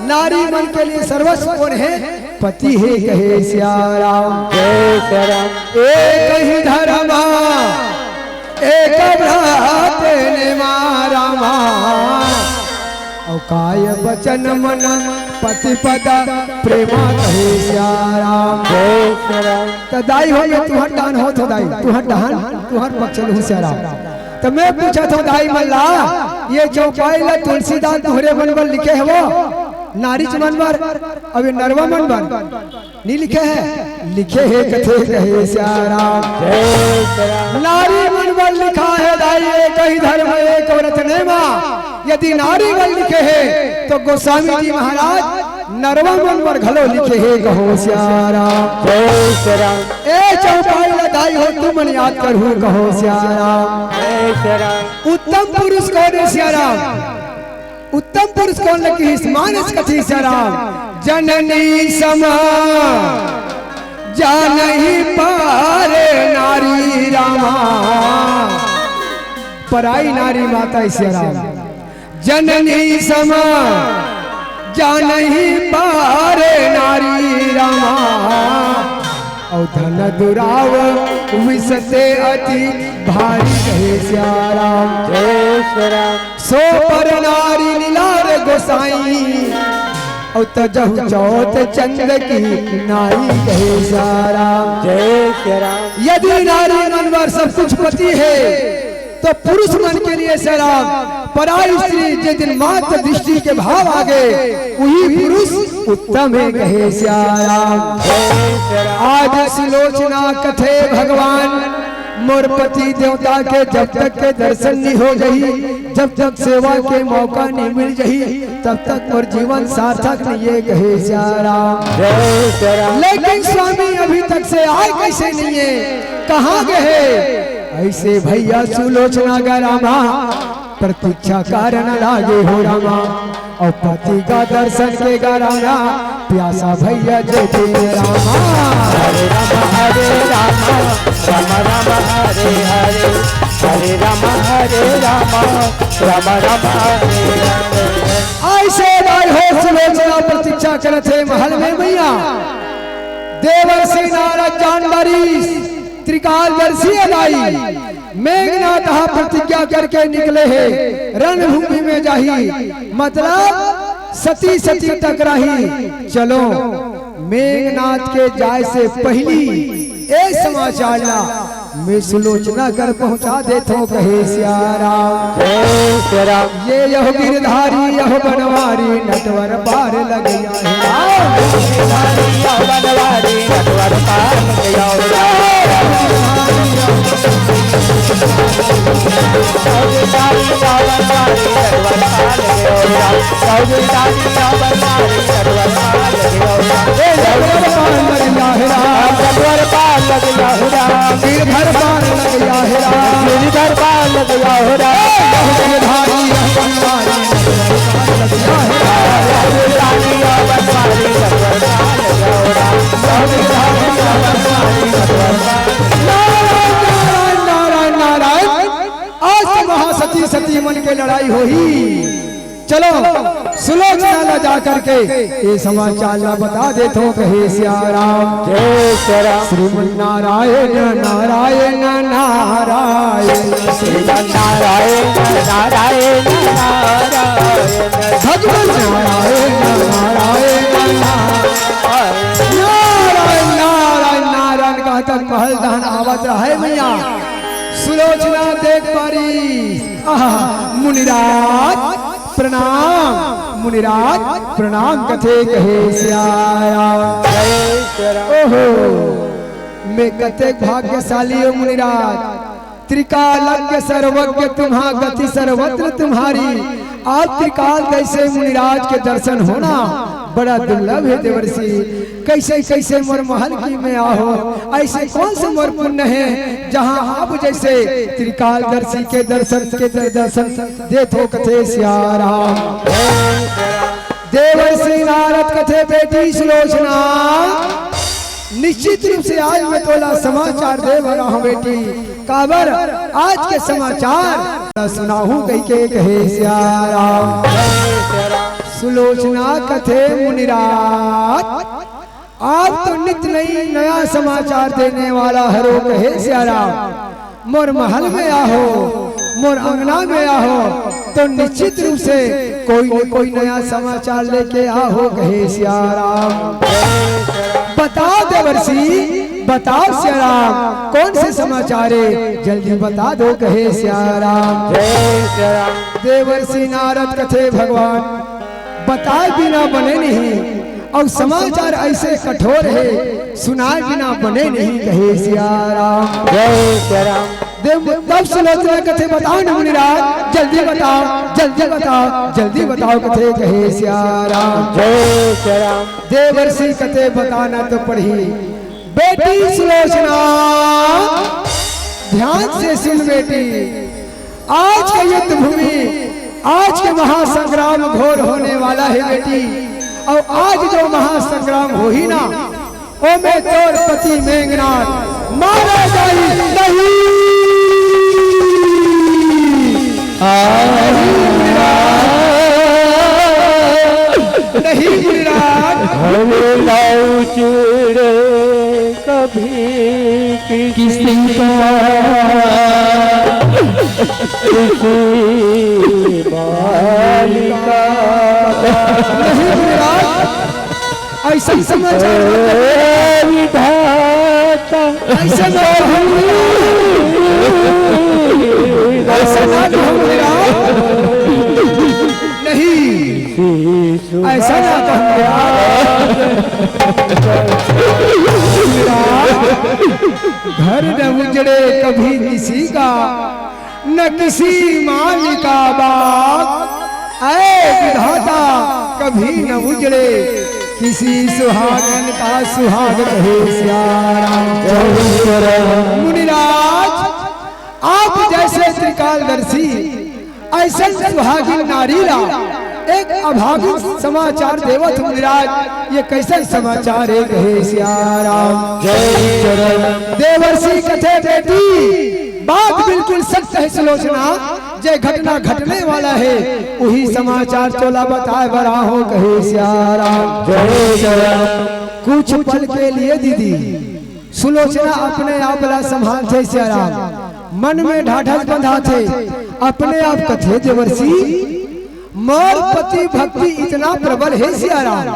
नारी मन के लिए सर्वस्व कौन है? पति है। कहे सियारा जय श्री राम। एक ही धर्म एक भ्रात ने मारा, और काय वचन मन पति पद प्रेमा। कहे सियारा जय श्री राम। तो दाई हो ये तुहर डान हो तो दाई, तुहर डान तुहर पक्षल हो सियारा। तो मैं पूछा था दाई मल्ला, ये चौपाई ला तुलसीदास तुहरे बनबर लिखे है वो नारी मनबर, अभी नरवा मनबर नहीं लिखे है? लिखे है कथे। कहे सियारा जय श्री राम। नारी मनबर लिखा है दाई, एक ही धर्म एक व्रत नेमा। यदि नारी बल लिखे है तो गोस्वामी जी महाराज नरवा मनबर घलो लिखे है। कहो सियारा जय श्री राम। ए चौपाई ला दाई हो तुम मन याद करहु। कहो सियारा जय श्री राम। उत्तम पुरुष कौन है सियारा? उत्तम पुरुष कौन लगी मानस कथी सराम? जननी समा जानही पारे नारी रामा, पराई नारी माता सियाराम। जननी समा जानही पारे नारी रामा, और धन दुराव विसते अति भारी। कहे सियाराम जय श्री राम। सो पर नारी नीलार गोसाई, और तजहु चौथ चंद की नाई। कहे सारा जय श्री राम। यदि नारी मनवर सब कुछ पति है तो पुरुष मन के लिए शराब, पराई स्त्री जिस दिन मात्र दृष्टि के भाव आगे वही पुरुष उत्तम है। कहे सियाराम जय श्री राम। आज सुलोचना कथे भगवान मोर पति देवता के जब तक के दर्शन नहीं हो जही, जब तक सेवा के मौका नहीं मिल जही, तब तक मोर जीवन सार्थक नहीं है। कहे सियाराम जय श्री राम। लेकिन स्वामी अभी तक से आए कैसे नहीं है, कहाँ गए? ऐसे भैया सुलोचना का रामा प्रतीक्षा कारण लागे हो रामा, और पति का दर्शन के गाना प्यासा भैया जय जय रामा। हरे राम राम राम हरे हरे, हरे राम राम हरे हरे। ऐसे भाई हो सुलोचना प्रतीक्षा करते महल में मैया देवर्षि नारद जानवरी त्रिकालदर्शी लाई, मेघनाथ प्रतिज्ञा करके निकले हैं रणभूमि में जाही, मतलब सती सती टकराही। चलो मेघनाथ के जाए से पहली ए समाचार ला मैं सुलोचना कर पहुंचा देता हूँ। कहे सियाराम जय श्री राम। ये यह गिरधारी यह बनवारी नटवर पार लग गया बनवारी नटवर पार गिरधर पार लग गया है, गिरधर पार लग गया हो गिरधारी यह बनवारी नारायण नारायण। आज तो महासती सती मन के लड़ाई हो ही, चलो सुलोचना ला जा करके ये समाचार ला बता दे तो कहे सियाराम जय श्री राम। श्रीमन नारायण नारायण नारायण श्रीमन नारायण नारायण नारायण भगवान नारायण नारायण नारायण नारायण नारायण कहता महल दहन आवत रहे मैया सुलोचना देख पारी मुनिराज प्रणाम मुनिराज प्रणाम कथे कहे सियाराम जय श्री राम। ओहो मैं कथे भाग्यशाली हो मुनिराज त्रिकालज्ञ सर्वज्ञ तुम्हा गति सर्वत्र तुम्हारी आप त्रिकाल कैसे मुनिराज के दर्शन होना बड़ा दुर्लभ है देवर्षि कैसे कैसे मोर महल की में आहो ऐसे कौन से मोर पुण्य है जहाँ आप जैसे त्रिकाल दर्शी के दर्शन देतो कथे सियाराम देवर्षि नारद कथे बेटी सुलोचना निश्चित रूप से आज मैं तोला समाचार दे रहा हूँ बेटी काबर आज के समाचार सुनाहू कही के कहे सियाराम सुलोचना कथे मुनिराज आप तो नित्य नई नया समाचार देने वाला हरो कहे सियाराम मोर महल में आहो मोर अंगना में आहो तो निश्चित रूप से कोई न कोई नया समाचार लेके आहो कहे सियाराम बताओ देवर्षि बताओ सियाराम कौन से समाचार है जल्दी बता दो कहे सियाराम जय श्री राम। देवर्षि नारद कथे भगवान बताए बिना बने नहीं और समाचार ऐसे कठोर है सुनाए बिना बने नहीं कहे सियाराम जय श्री राम। देव तब सुलोचना कथे बताओ न मुनिराज जल्दी बताओ जल्दी बताओ जल्दी बताओ कथे कहे सियाराम जय श्री राम। देवर्षि कथे बताना तो पढ़ी बेटी सुलोचना ध्यान से सुन बेटी आज के युद्ध भूमि आज के महासंग्राम घोर होने वाला है बेटी और आज जो महासंग्राम हो ही ना ओ में तोर पति मेघनाथ मारा जाई नहीं नहीं लाऊ चिड़े कभी किसी का किसी मालिका ऐसा समाचार विधाता ऐसा नहीं ऐसा ना घर न उजड़े कभी किसी का न किसी मालिका बाग ऐ विधाता कभी न उजड़े किसी सुहागन का सुहाग कहे सियाराम मुनिराज आप जैसे त्रिकालदर्शी ऐसे सुहागिन नारीला एक अभागिन समाचार देवत मुनिराज ये कैसे समाचार है कहे सियाराम जय चरण। देवर्षि कथे बेटी बात बिल्कुल सत्य है सुलोचना जे घटना घटने वाला है वही समाचार तोला बताए बड़ा हो कहे सियाराम जय चरण। कुछ पल के लिए दीदी सुलोचना अपने आप ला संभाल थे सियाराम मन में ढाढ़स बंधा थे अपने आप कथे देवर्षि मोर पति भक्ति इतना प्रबल है सियाराम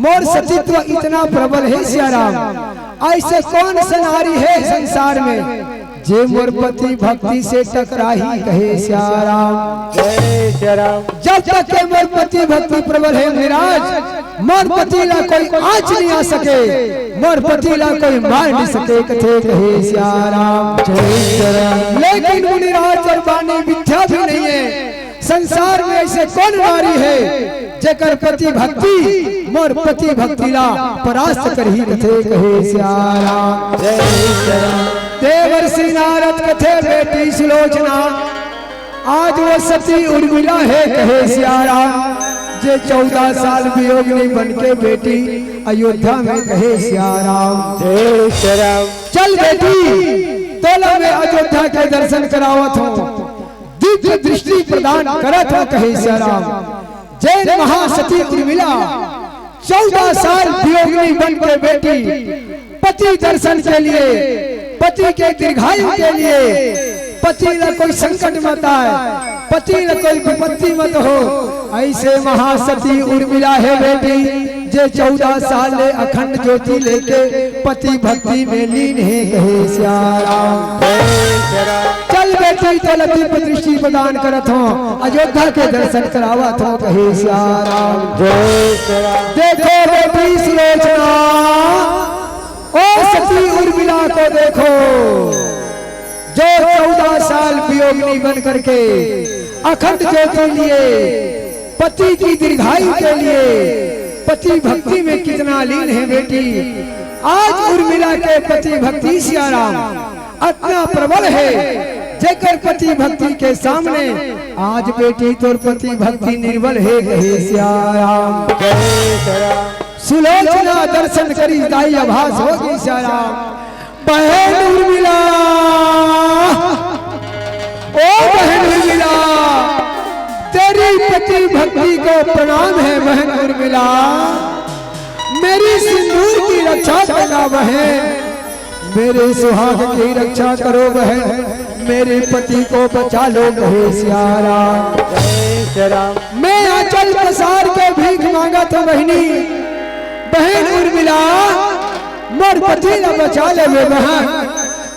मोर सतीत्व इतना प्रबल है सियाराम ऐसे कौन सा नारी है संसार में जे मोर पति भक्ति से टकराही कहे सियाराम जय श्री राम। जब तक के मोर पति भक्ति प्रबल है विराज मोर पति ला कोई आँच नहीं आ सके मोर पति ला कोई मार नहीं सके कथे कहे सियाराम जय श्री राम। लेकिन मुनिराज और वाणी मिथ्या भी नहीं है संसार में ऐसे कौन नारी है जेकर पति भक्ति मोर पति भक्ति ला परास्त करही कथे कहे सियाराम जय श्री राम। देवर्षि नारद कथे बेटी सुलोचना आज वो सती उर्मिला है कहे सियाराम जे 14 साल वियोगिनी बन के बेटी अयोध्या में कहे सियाराम जय श्री राम। चल बेटी तोला में अयोध्या के दर्शन करावत हो दिव्य दृष्टि प्रदान करत हो कहे सियाराम जैन महासती उर्मिला 14 साल वियोगिनी बन के बेटी पति दर्शन के लिए, पति के दीर्घायु के लिए, पति न कोई संकट मत आए, पति न कोई विपत्ति मत हो, ऐसे महासती उर्मिला है बेटी जे 14 साल ले अखंड ज्योति लेके पति भक्ति में लीन है। कहे श्याम चल बेटी तो लतीफ दृष्टि प्रदान करत हो, अयोध्या के दर्शन करावत हो। कहे श्याम देखो बेटी सुलोचना, ओ सती उर्मिला को देखो जो 14 साल वियोगिनी बन करके अखंड ज्योति लिए, पति की दीर्घायु के लिए, पति भक्ति में कितना लीन है बेटी। आज उर्मिला के पति भक्ति सियाराम इतना प्रबल है, जेकर पति भक्ति के सामने आज बेटी तोर पति भक्ति निर्बल है। कहे सियाराम सुलोचना दर्शन करी दाई आभास होगी सियाराम। बहन उर्मिला, ओ बहन उर्मिला, तेरी पति भक्ति को प्रणाम है। बहन उर्मिला मेरी सिंदूर की रक्षा करना बहन, मेरे सुहाग की रक्षा करो बहन, मेरे पति को बचा लो। कहे सियाराम मैं आंचल पसार के भीख मांगा था बहनी, बहन उर्मिला मोर पति न बचा ले बहन,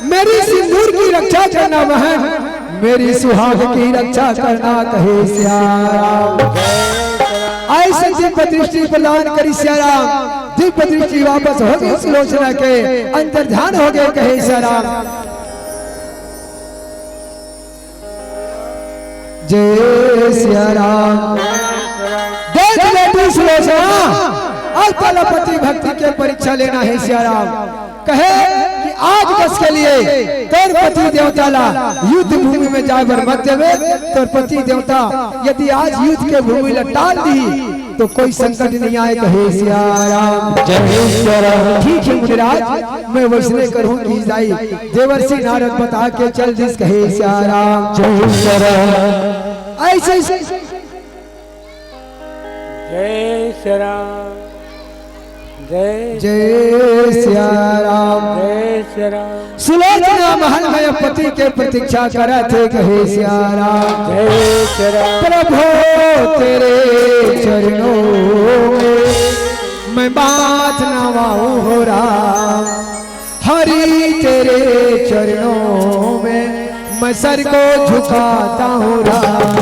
मेरी सिंदूर की रक्षा करना बहन, मेरी सुहाग की रक्षा करना। कहे श्याम ऐसे दिव्य दृष्टि प्रदान करी श्याम, दिव्य दृष्टि वापस हो गई सुलोचना के अंतर ध्यान हो गए। कहे श्याम जय सिया राम। देख बेटी सुलोचना अब पति भक्ति के परीक्षा लेना है सियाराम। कहे कि आज बस के लिए तोर पति देवता ला युद्ध भूमि में जाकर मत देवे। तोर पति देवता यदि आज युद्ध के भूमि ला टाल दी तो कोई संकट नहीं आए। कहे सियाराम ठीक है मुनिराज, मैं वैसने करूँ की जाई। देवर्षि नारद बता के चल दिस। कहे सियाराम ऐसे जय श्री राम, जय सिया राम, जय श्री राम। सुलोचना महल में पति के प्रतीक्षा करे थे। कहे सिया राम, जय श्री राम। प्रभु तेरे चरणों में मैं बात नवाऊं हो राम, हरि तेरे चरणों में मैं सर को झुकाता हूँ राम।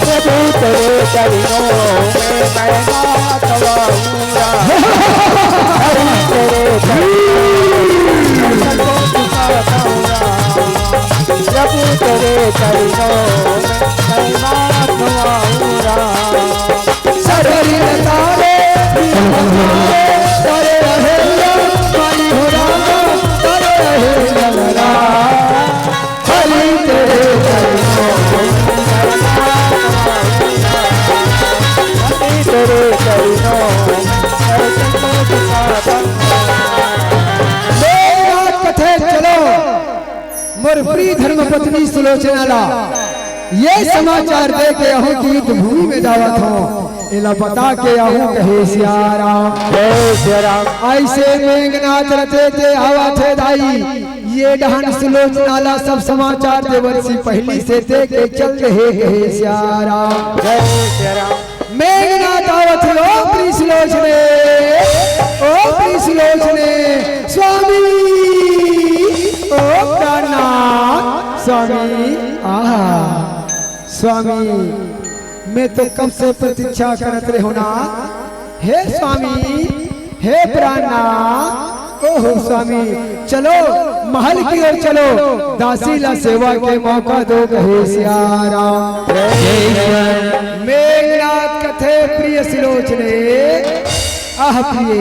प्रभु तेरे चरणों में मैं बात नवाऊं राम, हरि तेरे चरणों में सर को झुकाता हूँ राम। प्रभु तेरे चरणों में मैं बात नवाऊं राम। सरहरी लतारे करे रहे पानी हो राम, करे रहे ललरा, हरि तेरे चरणों तेरे चरणों में कथे चलो मोर प्रिय धर्म पत्नी सुलोचना ला ये समाचार दे के आहूं की युद्ध भूमि में दावत हो, इला बता के आहूं। कहे सिया राम, जय श्री राम। ऐसे मेघनाथ रते थे आवा थे दाई, ये डहन सुलोचना ला सब समाचार देवर्षि पहली से दे के चल रहे। कहे सिया राम, जय श्री राम। मेघनाथ आवत हो प्रिय सुलोचने, ओ प्रिय सुलोचने स्वामी, ओ प्राणनाथ स्वामी। आहा स्वामी मैं तो कब से प्रतीक्षा करत रहे होना। हे स्वामी, हे प्राणनाथ, ओहो स्वामी चलो महल की ओर चलो, दासी ला सेवा के मौका दो। कहे सिया राम, मेघनाथ कथे प्रिय सुलोचने। आह प्रिय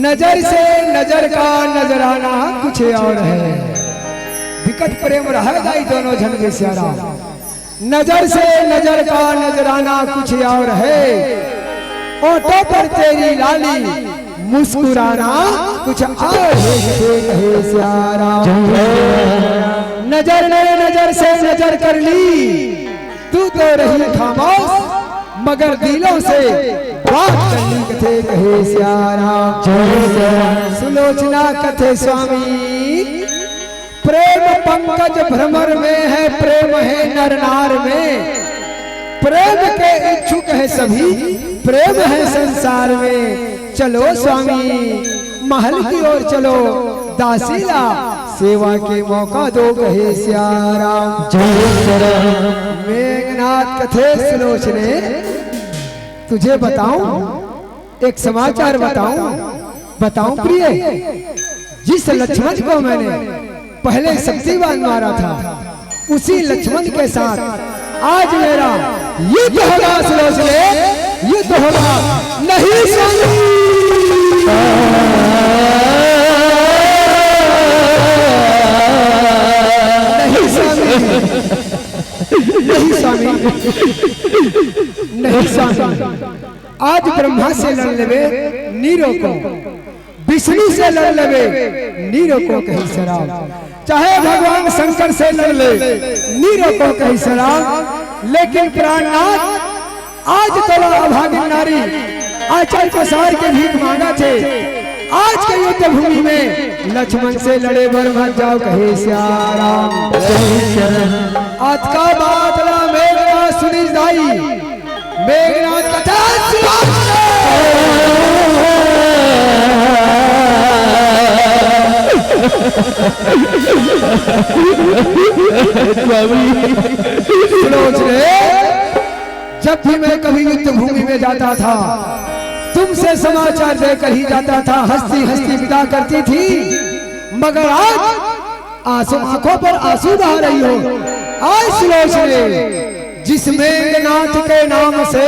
नजर से नजर का नजराना कुछ और है, विकट प्रेम रह जाई दोनों जन के सिया राम। नजर से नजर का नजराना कुछ और है, ओठों पर तेरी लाली मुस्कुराना कुछ और है। कहे सिया राम, नजर ने नजर से नजर कर ली, तू तो रही खामोश, मगर दिलों से बात करनी कथे कहे सियारा। सुलोचना कथे स्वामी प्रेम पंकज भ्रमर में है, प्रेम है नर नार में, प्रेम के इच्छुक है सभी, प्रेम है संसार में। चलो स्वामी महल की ओर चलो, दासीला सेवा के मौका दो कहे सियारा। मेघनाथ कथे सुलोचने तुझे बताऊं एक समाचार बताऊं प्रिय, जिस लक्ष्मण को मैंने पहले शक्तिवान मारा था उसी लक्ष्मण के साथ आज मेरा युद्ध होगा सुलोचने, युद्ध होगा। नहीं स्वामी नहीं स्वामी नहीं स्वामी नहीं स्वामी, आज ब्रह्मा से लड़ लेवे नीरो को, विष्णु से लड़ लेवे नीरो को कहीं सराम, चाहे भगवान शंकर से लड़ ले नीरो को कहीं सराम। लेकिन प्राणनाथ आज तो अभागिन नारी आचल पसार के भीख मांगा थे, आज के युद्ध भूमि में लक्ष्मण से लड़े बर मत जाओ कहे सियाराम। आज का बातला मेघनाथ सुनी दाई, मेघनाथ कथा सुलोचने जब भी मैं कभी युद्ध भूमि में जाता था तुमसे समाचार देकर ही जाता था, हंसती हंसती विदा करती थी, मगर आज आंसू आंखों पर आंसू बहा रही हो। आज सुलोचने जिस मेघनाथ के नाम से,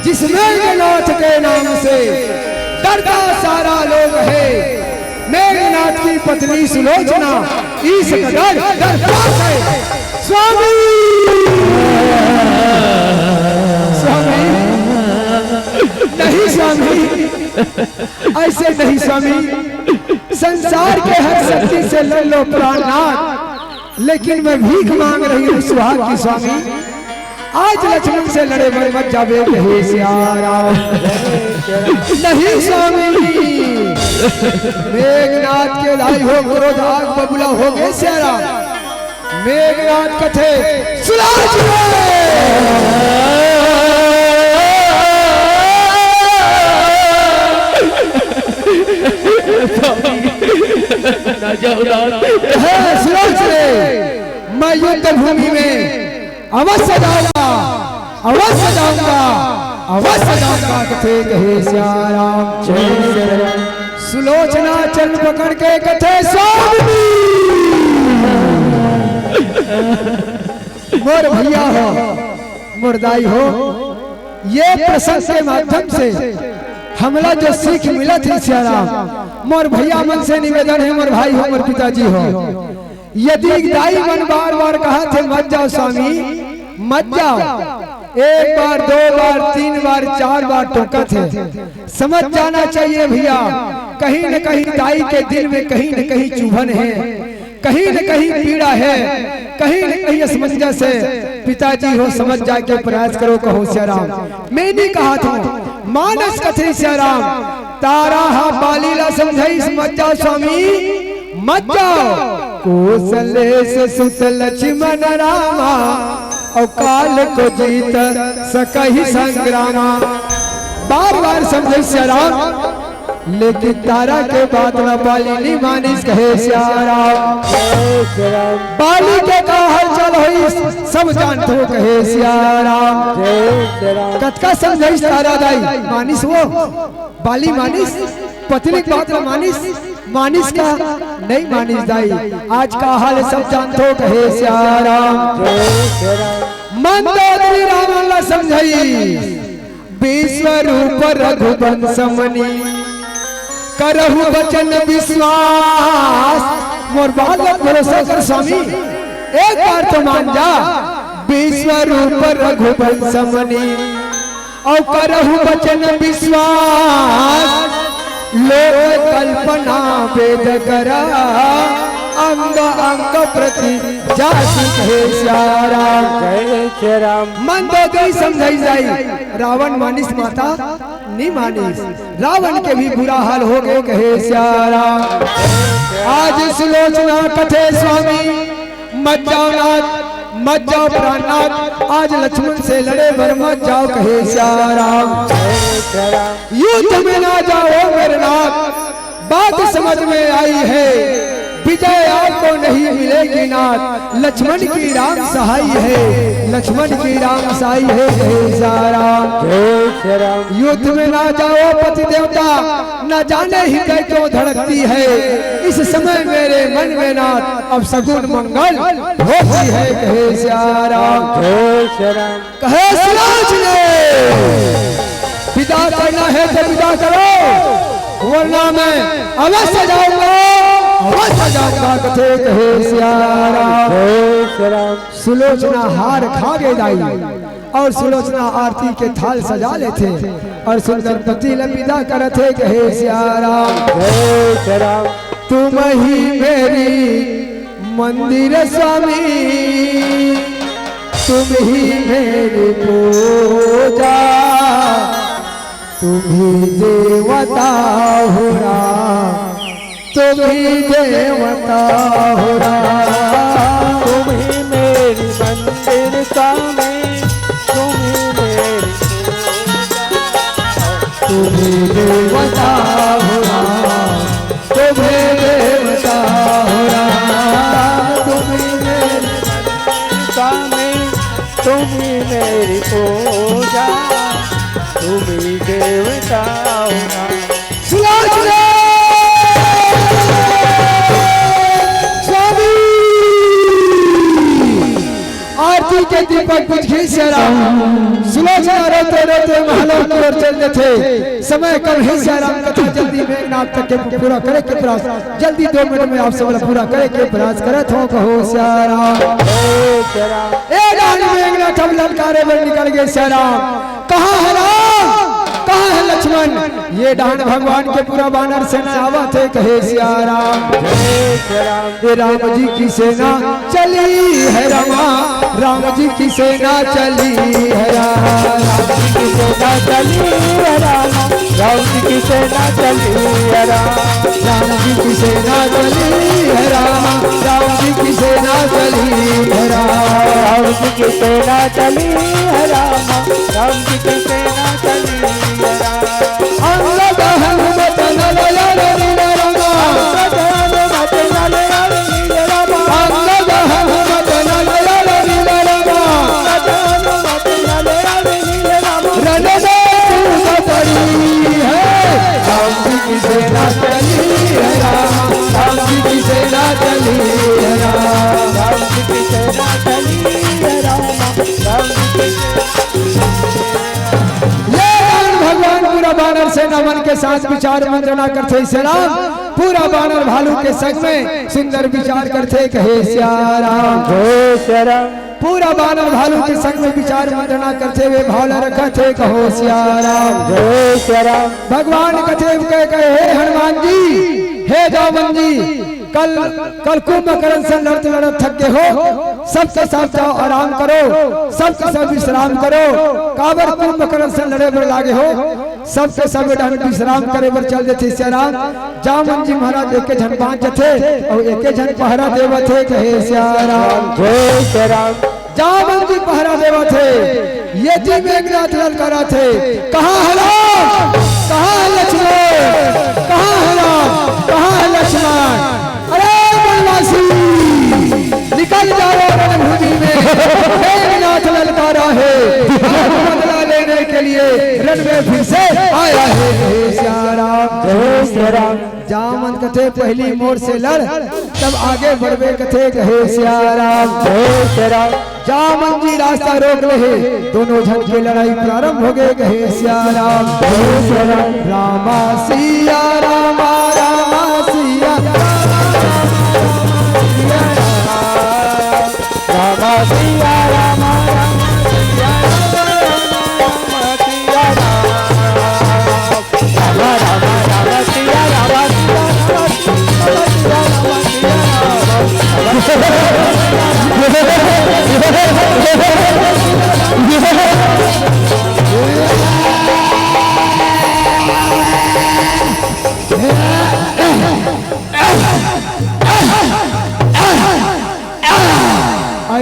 जिस मेघनाथ के नाम से डरता सारा लोग है, मेघनाथ की पत्नी सुलोचना इस कदर डरपोक है। स्वामी स्वामी नहीं स्वामी ऐसे नहीं स्वामी, संसार के हर शक्ति से लड़ लो प्राणनाथ, लेकिन मैं भीख मांग रही हूँ सुहाग की स्वामी, आज लक्ष्मण से लड़े बर मत जावे कहे सियारा। नहीं स्वामी मेघनाथ के लाई हो क्रोध आग बबुला हो गए सियारा। मेघनाथ कथे सुलोचना मैं युद्ध भूमि में अवश्य जाऊंगा, अवश्य जाऊंगा, अवश्य जाऊंगा कथे कहे सियाराम। सुलोचना चल पकड़ के कथे स्वामी मोर भैया हो, मोरदाई हो, ये प्रसंग के माध्यम से हमला जो सीख मिला थी सियाराम, मोर भैया मन से निवेदन है, मोर भाई हो, मोर पिताजी हो, यदि दाई मन बार बार कहा थे मत जाओ स्वामी मत जाओ, एक बार दो बार तीन बार चार बार टोका थे, समझ जाना चाहिए भैया, कहीं न कहीं दाई के दिल में कहीं न कहीं चुभन है, कहीं न कहीं पीड़ा है, कहीं न कहीं असमंजस है। पिताजी हो समझ जाके प्रयास करो कहो सियाराम। मैंने कहा था मानस कथे सियाराम, तारा हा बालीला समझाई मत जाओ स्वामी मत जाओ, कौशले से सुत लक्ष्मण रामा और काल को जीत सकहि संग्रामा। बार बार समझे सियाराम, लेकिन तारा के बात न बाली नहीं मानिस कहे सियाराम। बाली के का हलचल होई सब जानते हो कहे सियाराम। कतका समझाइस तारा दाई मानिस वो बाली मानिस, पत्नी की बात न मानिस, मानिस का नहीं मानिस दाई, आज का हाल सब जानते हो कहे सियाराम। मंदोदरी राम अल्लाह समझाई, विश्व रूप रघुवंश मणि करहु वचन विश्वास। मोर बात भरोसा कर स्वामी, एक बार तो मान जा, विश्व रूप रघुवंश मणि और करहु वचन विश्वास। लोक कल्पना वेद करा अंग अंग प्रति जाति कहे श्याराम। जय श्री राम। मन तो गई समझाई जाई, रावण मानिस माता नहीं मानिस, रावण के भी बुरा हाल हो गए कहे श्याराम। आज सुलोचना कथे स्वामी मत जाओ नाथ, मत जाओ प्राणनाथ, आज लक्ष्मण से लड़े बर मत जाओ कहे श्याराम। जय श्री राम। युद्ध में ना जाओ मेरे नाथ, बात समझ में आई है, विजय आपको नहीं मिलेगी नाथ, लक्ष्मण की राम सहाय है, लक्ष्मण की राम सहाय है कहे श्याराम। जय श्री राम। युद्ध में ना जाओ पति देवता, न जाने हृदय क्यों धड़कती है, इस समय मेरे मन में नाथ अब सगुन मंगल होती है कहे श्याराम। जय श्री राम। कहे सुलोचने विदा करना है तो विदा करो, वरना मैं अवश्य जाऊंगा, अवश्य जाऊंगा कथे कहे श्याराम। जय श्री राम। सुलोचना हार खा गए दाई, और सुलोचना आरती के थाल सजा लेते और सुंदर पति विदा करते कहे श्याराम। जय श्री राम। तुम ही मेरी मंदिर स्वामी, तुम ही मेरी पूजा, तुम ही देवता हो राम, तुम ही देवता हो राम। तुम ही मेरी मंदिर स्वामी, तुम ही मेरी तुम ही देवता हो राम, तुम ही देवता हो राम, तुम ही मेरी स्वामी, तुम ही मेरी पूजा, तुम ही देवता हो राम। सुलोचना स्वामी आरती के दीपक कुछ श्याराम। सुलोचना रोते रोते महलों की ओर चलते थे, समय कम है श्याराम, कथा जल्दी मेघनाथ तक के पूरा करे के प्रयास, जल्दी 2 मिनट में आप सब पूरा करे के प्रयास करत हो कहो श्याराम। जय श्री राम। ए डांड मेघनाथ अब ललकारे में निकल गए श्याराम, कहाँ है राम, कहाँ है लक्ष्मण, ये डांड भगवान के पूरा बानर सेना आवा थे कहे श्याराम। जय श्री राम। ये राम जी की सेना चली है रमा, राम जी की सेना चली है राम, राम जी की सेना चली है राम, राम जी की सेना चली है राम, राम जी की सेना चली है राम, राम जी की सेना चली है राम, राम जी की सेना चली है राम, राम जी की सेना चली है राम। अंगद हनुमत नलयल नील रमा, अंगद हनुमत नलयल नील रमा, रण में तूत पड़ी है, राम जी की सेना चली है राम, राम जी की सेना चली है राम, राम जी की सेना चली है राम, राम जी की भगवान पूरा बानर सेना मन के साथ विचार मंत्रणा करते श्याराम, पूरा बानर भालू के संग में सुंदर विचार करते कहे श्याराम। जय श्री राम। पूरा बानर भालू के संग में विचार मंत्रणा करते हुए भावला रखा थे कहो श्याराम। जय श्री राम। भगवान कथे कहे हे हनुमान जी, हे जामन जी, कल कुंभकर्ण से लड़ते लड़त थक गए हो, सबके साथ जाओ आराम करो, सबके सब विश्राम करो, काबर कुंभकर्ण से लड़े बर लागे हो, सबके सब विश्राम करे बर चल देते श्याराम। जामन जी महाराज एक झन बांध थे और एक झन पहरा देव थे कहे श्याराम। जय श्री राम। जामन जी पहरा देव थे, ये जी मेघनाथ ललकारा थे, कहाँ है राम, कहाँ है लक्ष्मण, कहाँ है राम, कहाँ है लक्ष्मण, अरे वनवासी निकल जाओ रणभूमि में, मेघनाथ ललकारा है, बदला लेने के लिए रण में फिर से आया है हे श्याराम। जय श्री राम। जामन कथे पहली मोड़ से लड़, तब आगे बढ़वे कथे कहे श्याराम। जय श्री राम। जामन जी रास्ता रोक रहे, दोनों जन की लड़ाई प्रारंभ हो गए कहे श्याराम। जय श्री राम। रामा सिया रामा, रामा सिया रामा सिया रामा, रामा सिया रामा, सिया रामा, रामा रामा सिया रामा, सिया रामा, सिया रामा, सिया रामा,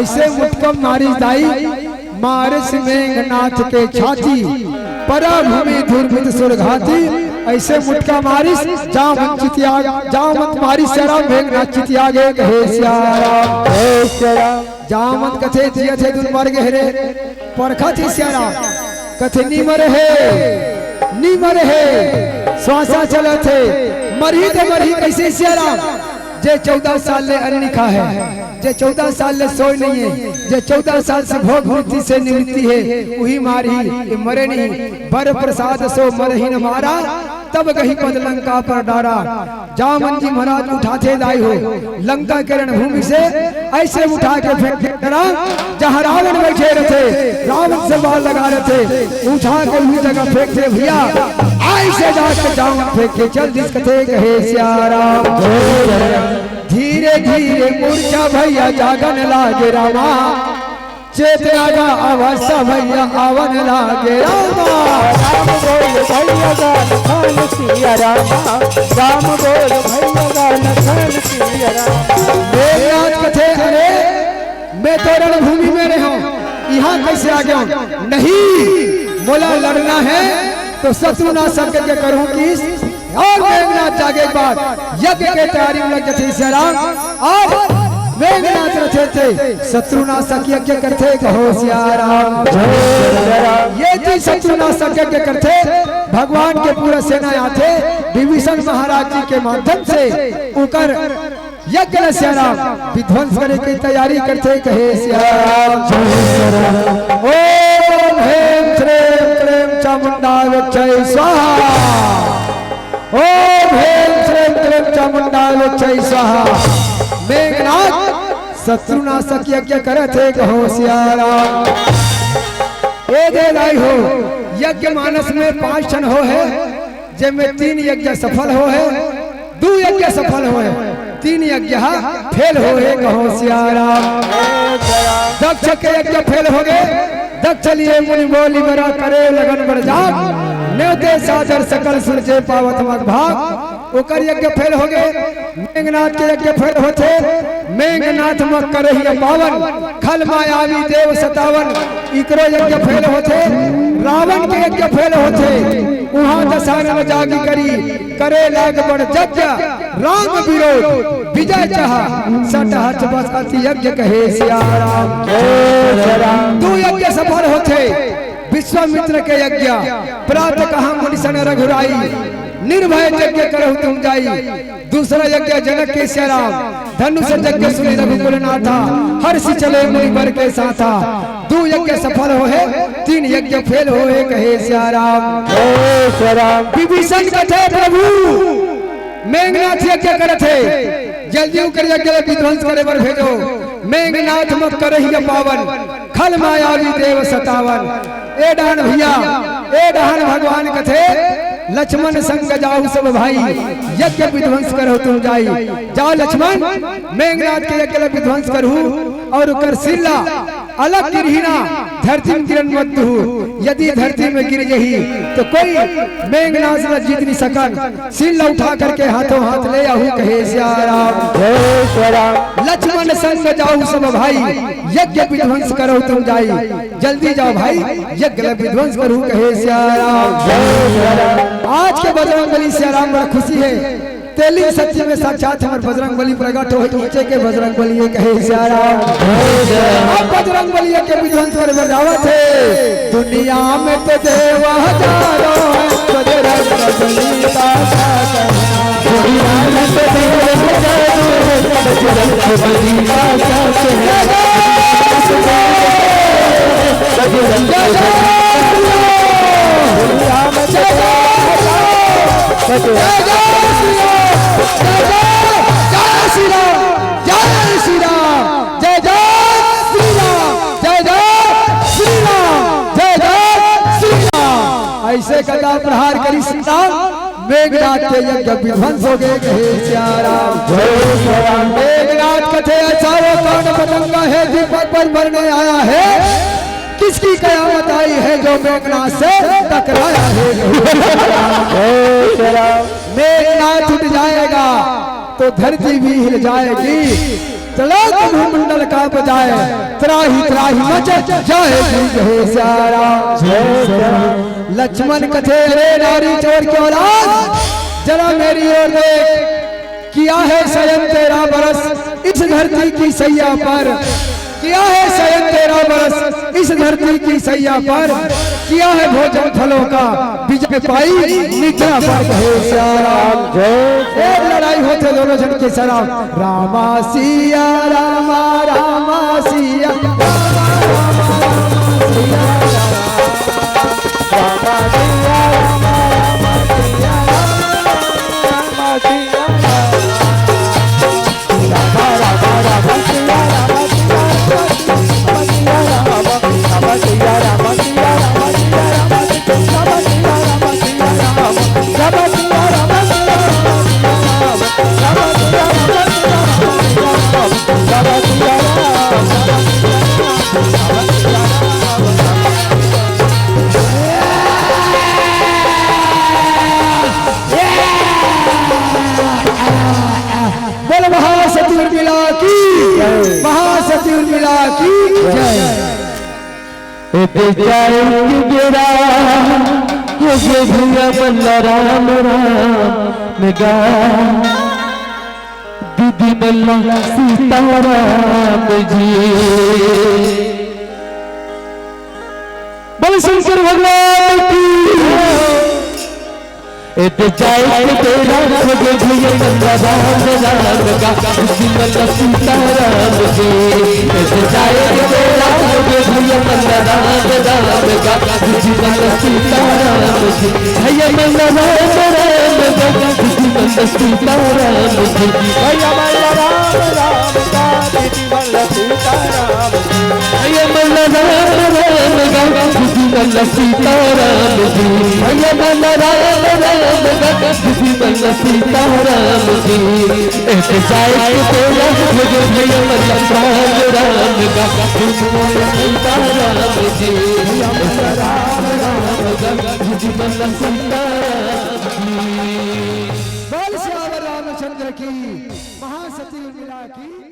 ऐसे मुटकम मारी दाई मारिस मेघनाथ के छाती परा भूमि दुर्मित सुरघाती ऐसे मुटका मारिस जामन चितिया जामन मारिस श्याम मेघनाथ चितिया गे कहे श्याम जामन कथे जिया थे दुन मर गए रे परखा थी श्याम कथे नी मरे है श्वासा चले थे मरही तो मरही कैसे श्याम जे 14 साल ले अनिखा है जे 14 साल ले सोई नहीं है जे 14 साल से भोग वृत्ति से निवृत्ति है वही मारी मरे नहीं बर प्रसाद सो मर ही न मारा तब कहीं पद लंका पर डारा जामन जी महाराज उठाते लाई हो लंका किरण भूमि से ऐसे उठा के फेंक करा जहाँ रावण बैठे रहते रावण से बाल लगा रहे थे उठा के उसी जगह फेंकते भैया ऐसे जाकर जामन फेंक के चल जिस कथे कहे श्याम धीरे धीरे मूर्छा भैया जागन लागे रामा चेत आगा अवस्था भैया आवन लागे रामा राम बोल भैया गान खान सिया रामा राम बोल भैया गान खान सिया रामा मेघनाथ कथे अरे मैं तो रणभूमि में रहा हूँ यहाँ कैसे आ गया हूँ नहीं बोला लड़ना है तो शत्रु ना सके के करूँ किस और मेघनाथ जागे के बाद यज्ञ के तैयारी में लग जाते श्याम और मेघनाथ रचे थे शत्रु ना सके के करते कहो श्याम ये जी शत्रु ना सके के करते भगवान के पूरा सेना आते विभीषण महाराज जी के माध्यम से उकर यज्ञ श्याम विध्वंस करने की तैयारी करते कहे श्याम ओम हेम श्रेम क्लेम चामुंडा विच्चय स्वाहा ओम हेम श्रेम क्लेम चामुंडा विच्चय स्वाहा मेघनाथ शत्रुनाशक यज्ञ करते कहो श्याम ए दे लाई हो यज्ञ मानस में 5 क्षण हो है जिनमें 3 यज्ञ सफल हो है 2 यज्ञ सफल हो है 3 यज्ञ फेल हो है कहो श्याम दक्ष के यज्ञ फेल हो गए दक्ष लिए मुनि बोली बरा करे लगन बढ़ जाग न्योते सादर सकल सूर्य पावत मग भाग ओकर यज्ञ फेल हो गए मेघनाथ के यज्ञ फेल होते मेघनाथ मग करही पावन खल मायावी देव सतावन इकरो यज्ञ फेल होते रावण के यज्ञ फेल होते वहां दशानन जागी करी करे लाग बड़ यज्ञ राम विरोध विजय चाह सट हथ बस अति यज्ञ कहे सियाराम 2 यज्ञ सफल होते विश्वामित्र के यज्ञ प्रातः कहा मुनिसन रघुराई निर्भय यज्ञ करहु तुम जाई दूसरा यज्ञ जनक के श्याम धनुष यज्ञ सुनि रघुकुल नाथा हर्षि चले मुनि बर के साथा 2 यज्ञ सफल हो है 3 यज्ञ फेल हो है कहे श्याम विभीषण कथे प्रभु मेघनाथ यज्ञ करते जल्दी उकर यज्ञ विध्वंस करे बर भेजो मेघनाथ मत करही पावन खल मायावी देव सतावन ए डान भैया ए डान भगवान कथे लक्ष्मण संग जाऊ सब भाई यज्ञ विध्वंस करो तुम जाई जाओ लक्ष्मण मेघनाथ के यज्ञ विध्वंस करू और उकर सिल्ला अलग गिरहिना धरती में गिरन मत दू यदि धरती में गिर जही तो कोई मेघनाथ से जीत नहीं सकन सिल्ला उठा करके हाथों हाथ ले आहू कहे श्याम लक्ष्मण संग जाऊ सब भाई यज्ञ विध्वंस करो तुम जाई जल्दी जाओ भाई यज्ञ विध्वंस करू कहे श्याम आज के बजरंगबली श्याम बड़ा खुशी है तेली सत्य में साक्षात हमारे बजरंगबली प्रकट हो ऊंचे के बजरंगबली कहे श्याम अब बजरंगबली के विध्वंस कर बजावत है दुनिया में तो देव हजारों है बजरंगबली का दुनिया में तो देव हजारों है बजरंगबली का ऐसे कदा प्रहार करी सीता मेघनाथ के यज्ञ विध्वंस हो गए कहे श्याम मेघनाथ कथे ऐसा वो कौन पतंगा है दीपक पर मरने आया है किसकी कयामत आई है जो मेघनाथ से टकराया है मेघनाथ उठ जाएगा तो धरती भी हिल जाएगी चलो भूमंडल का बजाए त्राही त्राही मच जाए जय सारा लक्ष्मण कथे रे नारी चोर की औलाद जरा मेरी ओर देख किया है शयन तेरा बरस इस धरती की सैया पर किया है शयन तेरा बरस इस धरती की सैया पर किया है भोजन फलों का विजय पाई निद्रा पर कहे श्याम एक लड़ाई होते दोनों जन के सराम रामा सिया रामा रामा सिया महासती उर्मिला की महासती उर्मिला की जय बेरा ये भैया बल्ला राम राम गा दीदी बल्ला सीताराम जी बोल शंकर भगवान की जाए तेरा खोगे भैया बल्ला राम राम गा दीदी बल्ला सीताराम जी जाए तेरा खोगे भैया बल्ला राम राम गा दीदी बल्ला सीताराम जी भैया बल्ला राम राम गा दीदी बल्ला सीताराम जी भैया बल्ला राम राम गा दीदी बल्ला सीताराम भैया बल्ला राम राम गा दीदी बल्ला सीताराम जी भैया बल्ला राम राम गा दीदी बल्ला सीताराम जी जाए तेरा खोगे भैया बल्ला राम गा दीदी बल्ला सीताराम जी भैया बल्ला राम राम गा दीदी बल्ला सीताराम जी बोल श्याम रामचंद्र की महासती उर्मिला की